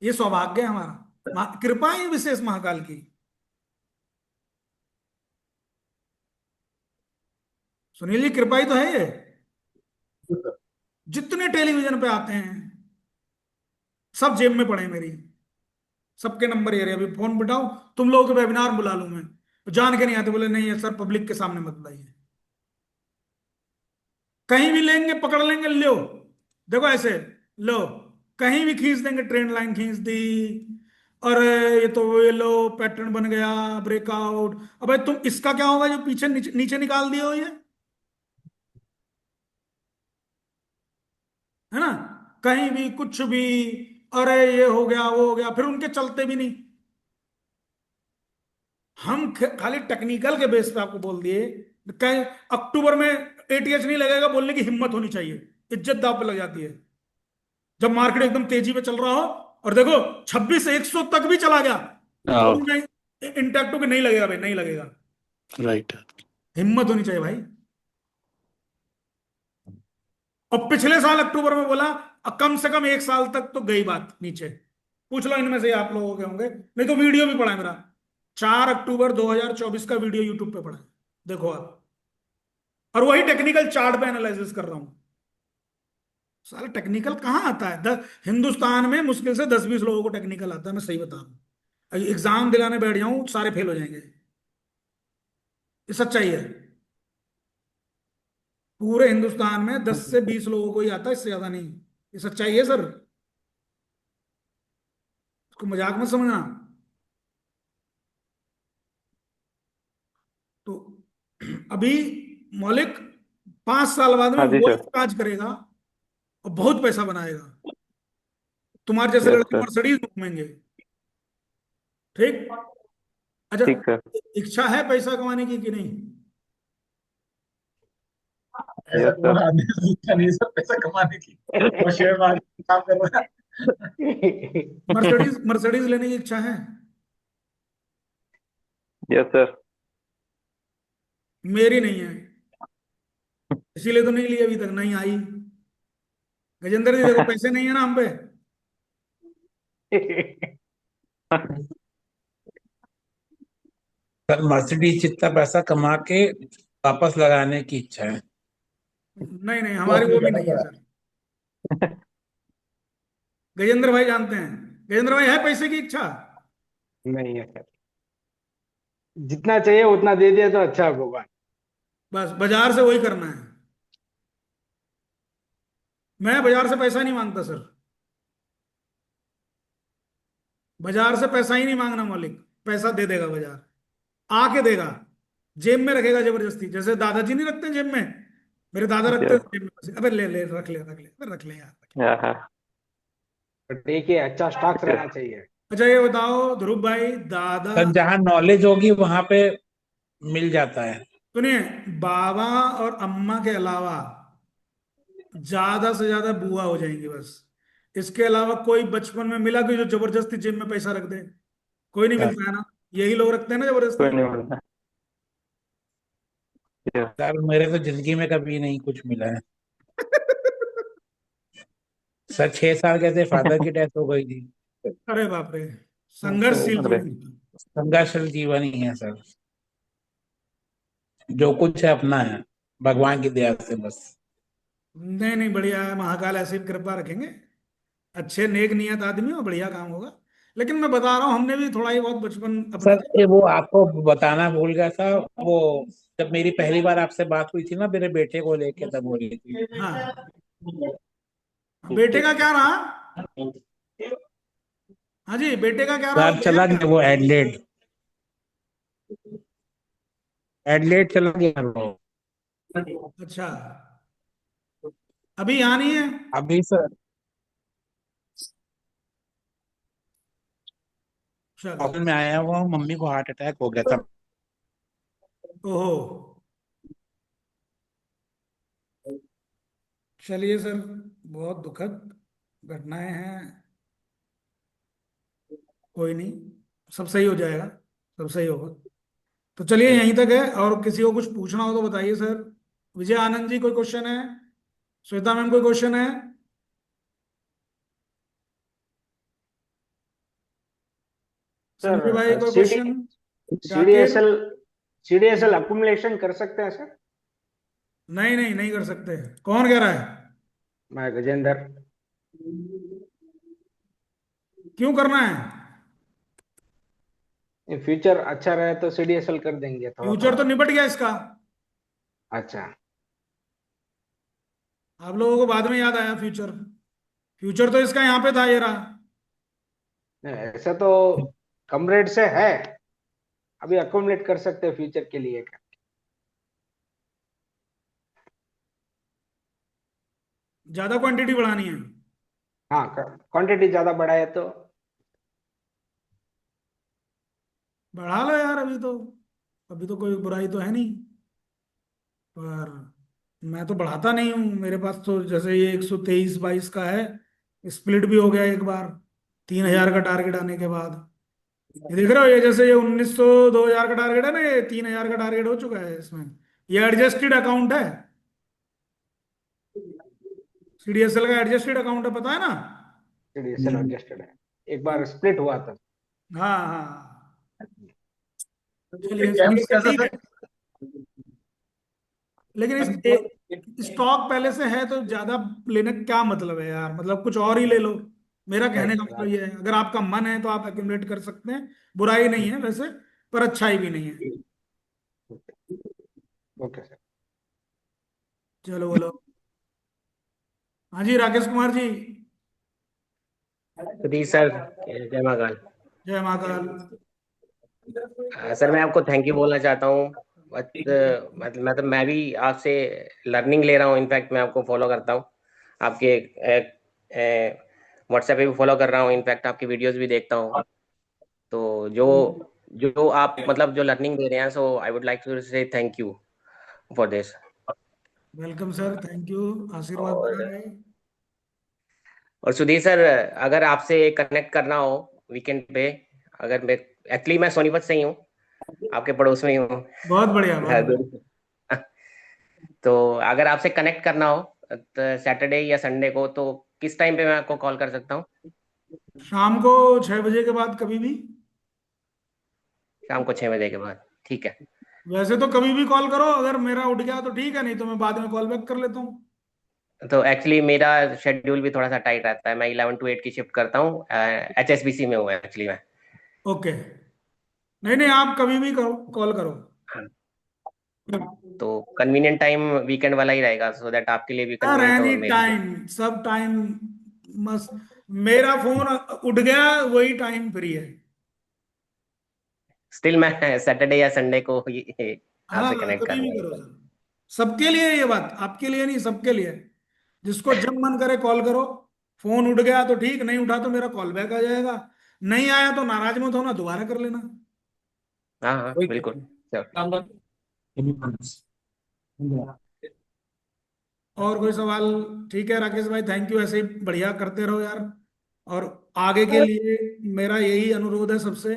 ये सौभाग्य है हमारा, कृपा है विशेष महाकाल की। सुनील जी, कृपा ही तो है ये। जितने टेलीविजन पे आते हैं सब जेब में पड़े हैं मेरी। सबके नंबर ये रहे। अभी फोन बिठाओ, तुम लोगों के वेबिनार बुला लूं मैं, जान के नहीं आते। बोले नहीं है सर, पब्लिक के सामने मत बुलाइए। कहीं भी लेंगे, पकड़ लेंगे, लो देखो ऐसे, लो, कहीं भी खींच देंगे, ट्रेंड लाइन खींच दी, और ये तो ये लो पैटर्न बन गया, ब्रेकआउट। अबे तुम, इसका क्या होगा जो पीछे नीचे, नीचे निकाल दिए हो ये? है ना? कहीं भी कुछ भी, अरे ये हो गया, वो हो गया, फिर उनके चलते भी नहीं। हम खाली टेक्निकल के बेस पे आपको बोल दिए। कहीं अक्टूबर में एटीएच नहीं लगेगा, बोलने की हिम्मत होनी चाहिए। इज्जत दांव पे लग जाती है जब मार्केट एकदम तेजी पे चल रहा हो, और देखो 26,100 तक भी चला गया, तो भी मैं इंटैक्ट होकर नहीं लगेगा भाई, नहीं लगेगा। राइट। हिम्मत होनी चाहिए भाई। और पिछले साल अक्टूबर में बोला, कम से कम 1 साल तक तो गई बात नीचे। पूछ लो इनमें से आप लोगों के होंगे, नहीं तो वीडियो भी पड़ा है मेरा। 4 अक्टूबर 2024 का वीडियो यूट्यूब पे पड़ा है, देखो आप। और वही टेक्निकल चार्ट पे एनालिसिस कर रहा हूं। साला टेक्निकल कहाँ आता है? हिंदुस्तान में मुश्किल से 10-20 लोगों को टेक्निकल आता है, मैं सही बता रहा हूँ। एग्जाम दिलाने बैठ जाऊं, सारे फेल हो जाएंगे। ये सच्चाई है। पूरे हिंदुस्तान में 10 से 20 लोगों को ही आता है, इससे ज्यादा नहीं। ये सच्चाई है सर, इसको मजाक मत समझना। तो अभी मौलिक 5 साल बाद में हाँ जी वो सर। काज करेगा और बहुत पैसा बनाएगा। तुम्हारे जैसे यस लड़के सर। मर्सिडीज घूमेंगे। ठीक। अच्छा, ठीक सर। इच्छा है पैसा कमाने की कि नहीं? ऐसा यस कौन सर। आदमी है सोचता नहीं है सर पैसा कमाने की, वो शेयर मार्केट में काम कर रहा है। मर्सिडीज मर्सिडीज लेने की इच्छा है? Yes sir. मेरी नहीं है, इसीलिए तो नहीं ली अभी तक, नहीं आई। गजेंद्र जी देखो, पैसे नहीं है ना हम पे। सर मर्सिडीज जितना पैसा कमा के वापस लगाने की इच्छा है। नहीं नहीं, हमारी वो भी नहीं है सर। गजेंद्र भाई जानते हैं, गजेंद्र भाई है पैसे की इच्छा? नहीं है सर, जितना चाहिए उतना दे दिया तो अच्छा है भगवान। बस बाजार से वही करना है। मैं बाजार से पैसा नहीं मांगता सर, बाजार से पैसा ही नहीं मांगना मालिक। पैसा दे देगा बाजार, आके देगा, जेब में रखेगा जबरदस्ती, जैसे दादाजी नहीं रखते जेब में। मेरे दादा रखते थे यस। जेब में पैसे। अबे ले ले, रख ले रख ले, अबे रख ले यार। हाँ। तो ठीक है, अच्छा स्टॉक्स रहना यस। चाहिए। अच्छा ये बताओ ध्रुव भाई, दादा, सर जहाँ नॉलेज होगी वहां पे मिल जाता है। सुनिए, बाबा और अम्मा के अलावा ज्यादा से ज्यादा बुआ हो जाएंगी बस। इसके अलावा कोई बचपन में मिला कि जो जबरदस्ती जेब में पैसा रख दे? कोई नहीं सर मिलता है ना, यही लोग रखते हैं ना कोई जबरदस्ती। नहीं बोलता। यस। सर मेरे तो जिंदगी में कभी नहीं कुछ मिला है। सर 6 साल के थे फादर की डेथ हो गई थी। अरे बाप रे, तो संघर्षशील अरे जीवन। संघर्षशील जीवन ही है सर। जो कुछ है अपना है, भगवान की दया से बस। नहीं नहीं, बढ़िया है, महाकाल ऐसी कृपा रखेंगे। अच्छे नेक नियत आदमी हो, बढ़िया काम होगा। लेकिन मैं बता रहा हूँ, हमने भी थोड़ा ही बहुत बचपन अपना। सर ये वो आपको बताना भूल गया था। वो जब मेरी पहली बार आपसे बात हुई थी ना मेरे बेटे को लेके, तब हो रही थी। हाँ, बेटे का क्या रहा? हाँ जी, बेटे का क्या रहा, सर बढ़िया चला क्या? गया वो एडलेड, एडलेड चला गया वो। अच्छा, अभी यहाँ नहीं है? अभी सर चलो। हॉस्पिटल में आया हुआ हूँ, मम्मी को हार्ट अटैक हो गया था। ओहो, चलिए सर, बहुत दुखद घटनाएं हैं। कोई नहीं, सब सही हो जाएगा, सब सही होगा। तो चलिए यहीं तक है, और किसी को कुछ पूछना हो तो बताइए सर। विजय आनंद जी कोई क्वेश्चन है? श्वेता मैम कोई क्वेश्चन है? संजय भाई सर कोई CD question? Zakir? CDSL CDSL accumulation कर सकते हैं सर? नहीं नहीं, नहीं कर सकते। कौन कह रहा है? मैं गजेंद्र। क्यों करना है? फ्यूचर अच्छा रहे तो सीडीएसएल कर देंगे थोड़ा फ्यूचर थोड़ा। तो निपट गया इसका। अच्छा। आप लोगों को बाद में याद आया फ्यूचर? फ्यूचर तो इसका यहाँ पे था, ये रहा। नहीं, ऐसा तो कम रेट से है, अभी अकोमोडेट कर सकते हैं फ्यूचर के लिए। ज्यादा क्वांटिटी बढ़ानी है? हाँ, क्वांटिटी ज्यादा बढ़ाए तो। बढ़ा लो यार, अभी तो कोई बुराई तो है नहीं। पर मैं तो बढ़ाता नहीं हूँ, मेरे पास तो जैसे ये 123/22 का है, स्प्लिट भी हो गया एक बार, 3,000 का टारगेट आने के बाद। ये देख रहे हो, ये जैसे ये 1900 2,000 का टारगेट है ना, ये 3,000 का टारगेट हो चुका है इसमें। ये एडजस्टेड अकाउंट है, सीडीएसएल का एडजस्टेड अकाउंट है, पता है ना? सीडीएसएल एडजस्टेड है, एक बार स्प्लिट हुआ था। हाँ हाँ, ये चलिए गेम्स चलिए, कैसा ठीक सर? है। लेकिन स्टॉक पहले से है तो ज्यादा लेने का क्या मतलब है यार, मतलब कुछ और ही ले लो। मेरा कहने राइट का सर, मतलब ये है, अगर आपका मन है तो आप एक्यूमुलेट कर सकते हैं, बुराई नहीं है वैसे, पर अच्छाई भी नहीं है। Okay sir. चलो बोलो। हाँ जी, राकेश कुमार जी। जी सर, जय महाकाल। जय महाकाल। सर मैं आपको थैंक यू बोलना चाहता हूँ। मतलब मैं भी आपसे लर्निंग ले रहा हूँ। इनफैक्ट मैं आपको फॉलो करता हूँ, आपके व्हाट्सएप पे भी फॉलो कर रहा हूँ। इनफैक्ट आपकी वीडियोस भी देखता हूँ। तो जो जो आप मतलब जो लर्निंग दे रहे हैं, सो आई वुड लाइक टू से thank you for this. Welcome sir, thank you, आशीर्वाद और बना रहे। सुधीर सर, अगर आपसे कनेक्ट करना हो वीकेंड पे, अगर मैं एक्चुअली मैं सोनीपत से ही हूँ, आपके पड़ोस में ही हूँ। बहुत बढ़िया, बहुत बढ़िया। तो अगर आपसे कनेक्ट करना हो तो सैटरडे या संडे को, तो किस टाइम पे मैं आपको कॉल कर सकता हूँ? शाम को 6 बजे के बाद कभी भी। शाम को 6 बजे के बाद, ठीक है। वैसे तो कभी भी कॉल करो, अगर मेरा उठ गया तो ठीक है, नहीं तो मैं बाद में कॉल बैक कर लेता हूँ। तो एक्चुअली मेरा शेड्यूल भी थोड़ा सा टाइट रहता है, मैं 11 to 8 की शिफ्ट करता हूँ, HSBC में हूँ एक्चुअली मैं। ओके, नहीं नहीं, आप कभी भी करो, कॉल करो। तो कन्वीनियंट टाइम वीकेंड वाला ही रहेगा, सो दैट आपके लिए भी यार कन्वीनियंट हो एनी और मेरे लिए। टाइम, सब टाइम, मस्त। मेरा फोन उठ गया वही टाइम फ्री है। स्टिल मैं सैटरडे या संडे को हाँ, आपसे कनेक्ट कभी भी करूंगा। करो सर, सबके लिए ये बात, आपके लिए नहीं, सबके लिए। जिसको जब मन करे कॉल करो। फोन उठ गया तो ठीक, नहीं उठा तो मेरा कॉल बैक आ जाएगा। नहीं आया तो नाराज मत होना, दोबारा कर लेना। हाँ हाँ बिल्कुल। चलो। और कोई सवाल? ठीक है राकेश भाई, थैंक यू, ऐसे ही बढ़िया करते रहो यार। और आगे के लिए मेरा यही अनुरोध है सबसे,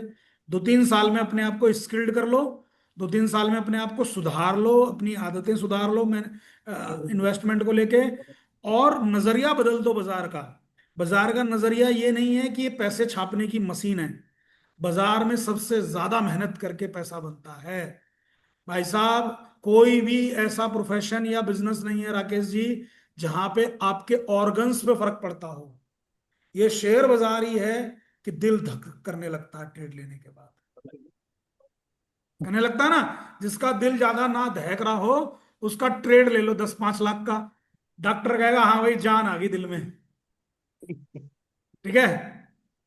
2-3 साल में अपने आप को स्किल्ड कर लो। 2-3 साल में अपने आप को सुधार लो, अपनी आदतें सुधार लो, मैं इन्वेस्टमेंट को लेके। और नजरिया बदल दो बाजार का। बाजार का नजरिया ये नहीं है कि ये पैसे छापने की मशीन है। बाजार में सबसे ज्यादा मेहनत करके पैसा बनता है भाई साहब। कोई भी ऐसा प्रोफेशन या बिजनेस नहीं है राकेश जी, जहां पे आपके ऑर्गन्स पे फर्क पड़ता हो। ये शेयर बाजार ही है कि दिल धक करने लगता है ट्रेड लेने के बाद। कहने लगता है ना, जिसका दिल ज्यादा ना दहक रहा हो, उसका ट्रेड ले लो 10-5 लाख का। डॉक्टर कहेगा हाँ भाई, जान आ गई दिल में। ठीक है,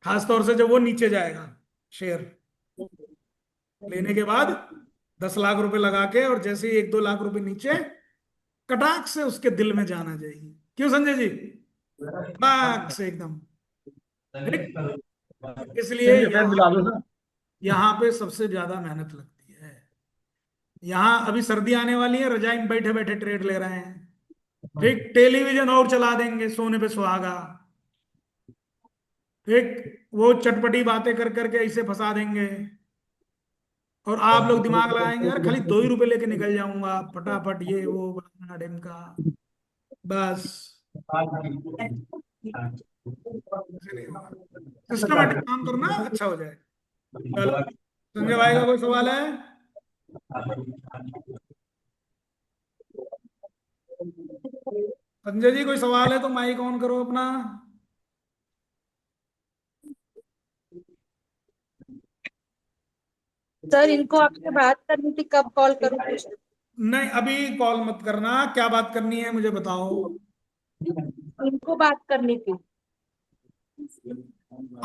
खास तौर से जब वो नीचे जाएगा शेयर लेने के बाद, 10 लाख रुपए लगा के, और जैसे ही 1-2 लाख रुपए नीचे, कटाक से उसके दिल में जान आ जाएगी। क्यों संजय जी? कटाक से एकदम। ठीक? इसलिए चलिए फिर मिला दो ना। यहाँ पे सबसे ज्यादा मेहनत लगती है। यहाँ अभी सर्दी आने वाली है, रजाई में बैठे बैठे ट्रेड ले रहे हैं। ठीक, टेलीविजन और चला देंगे, सोने पे सुहागा। ठीक, वो चटपटी बातें कर करके ऐसे फंसा देंगे। और आप लोग दिमाग लगाएंगे, यार खाली 2 ही रुपए लेके निकल जाऊंगा फटाफट, ये वो बना ढिमका, बस। सिस्टमेटिक काम करना, अच्छा हो जाए। चलो, संजय भाई का कोई सवाल है? संजय जी कोई सवाल है तो माइक ऑन करो अपना। सर इनको आपसे बात करनी थी, कब कॉल करूँ कुछ? नहीं, अभी कॉल मत करना, क्या बात करनी है मुझे बताओ। इनको बात करनी थी।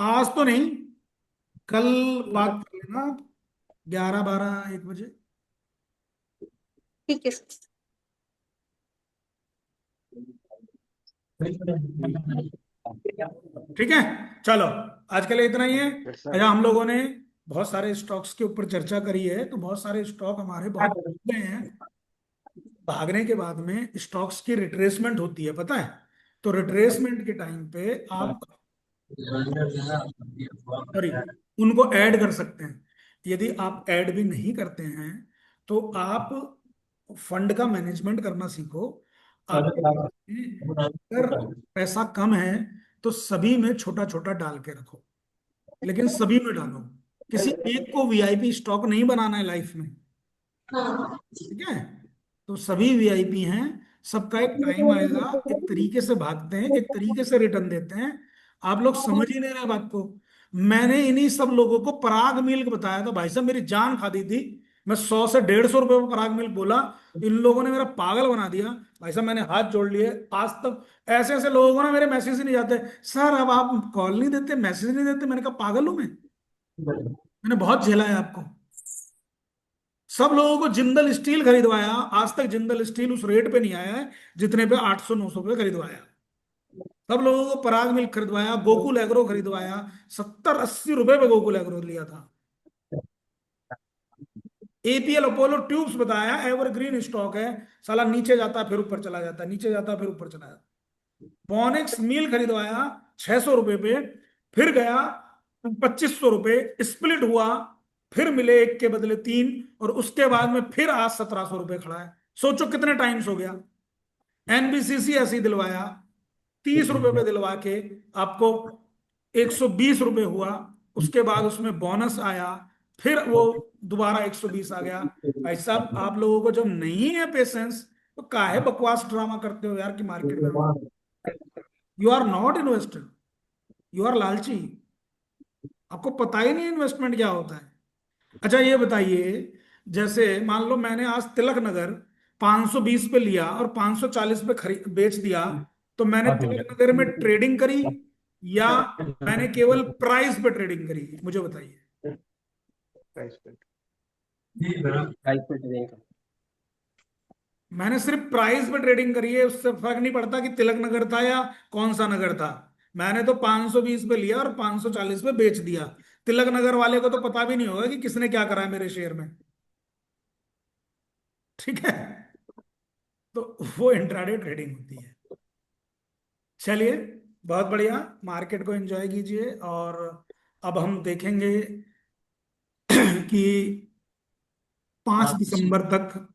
आज तो नहीं, कल बात कर लेना, 11, 12, 1 बजे। ठीक है सर। ठीक है, चलो, आज के लिए इतना ही है। Yes, sir. अच्छा, हम लोगों ने बहुत सारे स्टॉक्स के ऊपर चर्चा करी है, तो बहुत सारे स्टॉक हमारे बहुत भाग गए हैं। भागने के बाद में स्टॉक्स की रिट्रेसमेंट होती है, पता है? तो रिट्रेसमेंट के टाइम पे आप, सॉरी, उनको ऐड कर सकते हैं। यदि आप ऐड भी नहीं करते हैं, तो आप फंड का मैनेजमेंट करना सीखो। आपके पास में अगर पैसा कम है, तो सभी में छोटा छोटा डाल के रखो, लेकिन सभी में डालो। किसी एक को वीआईपी स्टॉक नहीं बनाना है लाइफ में। ठीक है, तो सभी वीआईपी हैं, सबका एक टाइम आएगा, एक तरीके से भागते हैं, एक तरीके से रिटर्न देते हैं। आप लोग समझ ही नहीं रहे बात को। मैंने इन्हीं सब लोगों को पराग मिल्क बताया था भाई साहब, मेरी जान खा दी थी। मैं 100 से 150 रुपए में पराग मिल्क बोला, इन लोगों ने मेरा पागल बना दिया भाई साहब। मैंने हाथ जोड़ लिए, आज तक ऐसे ऐसे लोगों को ना मेरे मैसेज ही नहीं जाते, सर अब आप कॉल नहीं देते, मैसेज नहीं देते। मैंने कहा पागल हूं मैं? मैंने बहुत झेला है आपको। सब लोगों को जिंदल स्टील खरीदवाया, आज तक जिंदल स्टील उस रेट पे नहीं आया है जितने पे 800-900 पे खरीदवाया। सब लोगों को पराग मिल्क खरीदवाया, गोकुल एग्रो खरीदवाया, 70-80 रुपए पे गोकुल एग्रो लिया था। एपीएल अपोलो ट्यूब्स बताया, एवरग्रीन स्टॉक है, साला नीचे जाता है फिर ऊपर चला जाता है, नीचे जाता है फिर ऊपर चला जाता है। बॉनेक्स मील खरीदवाया 600 रुपए पे, फिर गया 2500 रुपए, स्प्लिट हुआ, फिर मिले एक के बदले 3, और उसके बाद में फिर आज 1700 रुपए खड़ा है। सोचो कितने टाइम्स हो गया। एनबीसीसी ऐसे ही दिलवाया 30 रुपए पे दिलवा के आपको 120 रुपए हुआ, उसके बाद उसमें बोनस आया, फिर वो दोबारा 120 आ गया। भाई साहब आप लोगों को जब नहीं है पेशेंस तो काहे बकवास ड्रामा करते हो यार कि मार्केट में। You are not investor, you are लालची, आपको पता ही नहीं इन्वेस्टमेंट क्या होता है। अच्छा ये बताइए, जैसे मान लो मैंने आज तिलक नगर 520 पे लिया और 540 पे खरीद बेच दिया, तो मैंने तिलक नगर में ट्रेडिंग करी या मैंने केवल प्राइस पे ट्रेडिंग करी, मुझे बताइए। प्राइस पे ट्रेडिंग का मैंने सिर्फ प्राइस पे ट्रेडिंग करी है, उससे फर्क नहीं पड़ता कि तिलक नगर था या कौन सा नगर था। मैंने तो 520 पे लिया और 540 पे बेच दिया। तिलक नगर वाले को तो पता भी नहीं होगा कि किसने क्या करा है मेरे शेयर में, ठीक है। तो वो इंट्राडे ट्रेडिंग होती है। चलिए बहुत बढ़िया, मार्केट को एंजॉय कीजिए। और अब हम देखेंगे कि 5 दिसंबर तक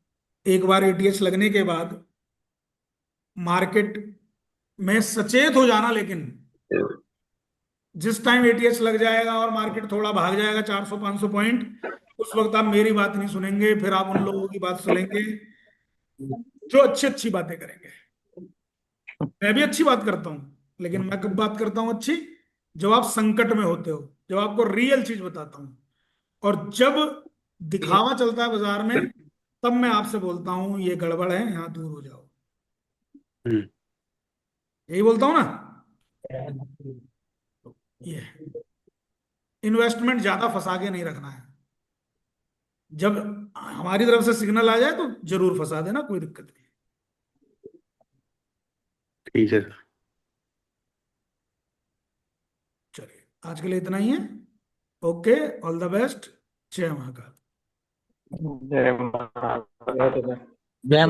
एक बार एटीएच लगने के बाद मार्केट में सचेत हो जाना, लेकिन जिस टाइम एटीएच लग जाएगा और मार्केट थोड़ा भाग जाएगा 400-500 पॉइंट, उस वक्त आप मेरी बात नहीं सुनेंगे, फिर आप उन लोगों की बात सुनेंगे जो अच्छी अच्छी बातें करेंगे। मैं भी अच्छी बात करता हूं, लेकिन मैं कब बात करता हूं अच्छी? जब आप संकट में होते हो, जब आपको रियल चीज बताता हूं। और जब दिखावा चलता है बाजार में, तब मैं आपसे बोलता हूं ये गड़बड़ है, यहां दूर हो जाओ। यही बोलता हूं ना। ये इन्वेस्टमेंट ज्यादा फंसा के नहीं रखना है। जब हमारी तरफ से सिग्नल आ जाए तो जरूर फंसा देना, कोई दिक्कत नहीं। ठीक है। चलिए आज के लिए इतना ही है। Okay, all the best. जय महाकाल। जय महाकाल। जय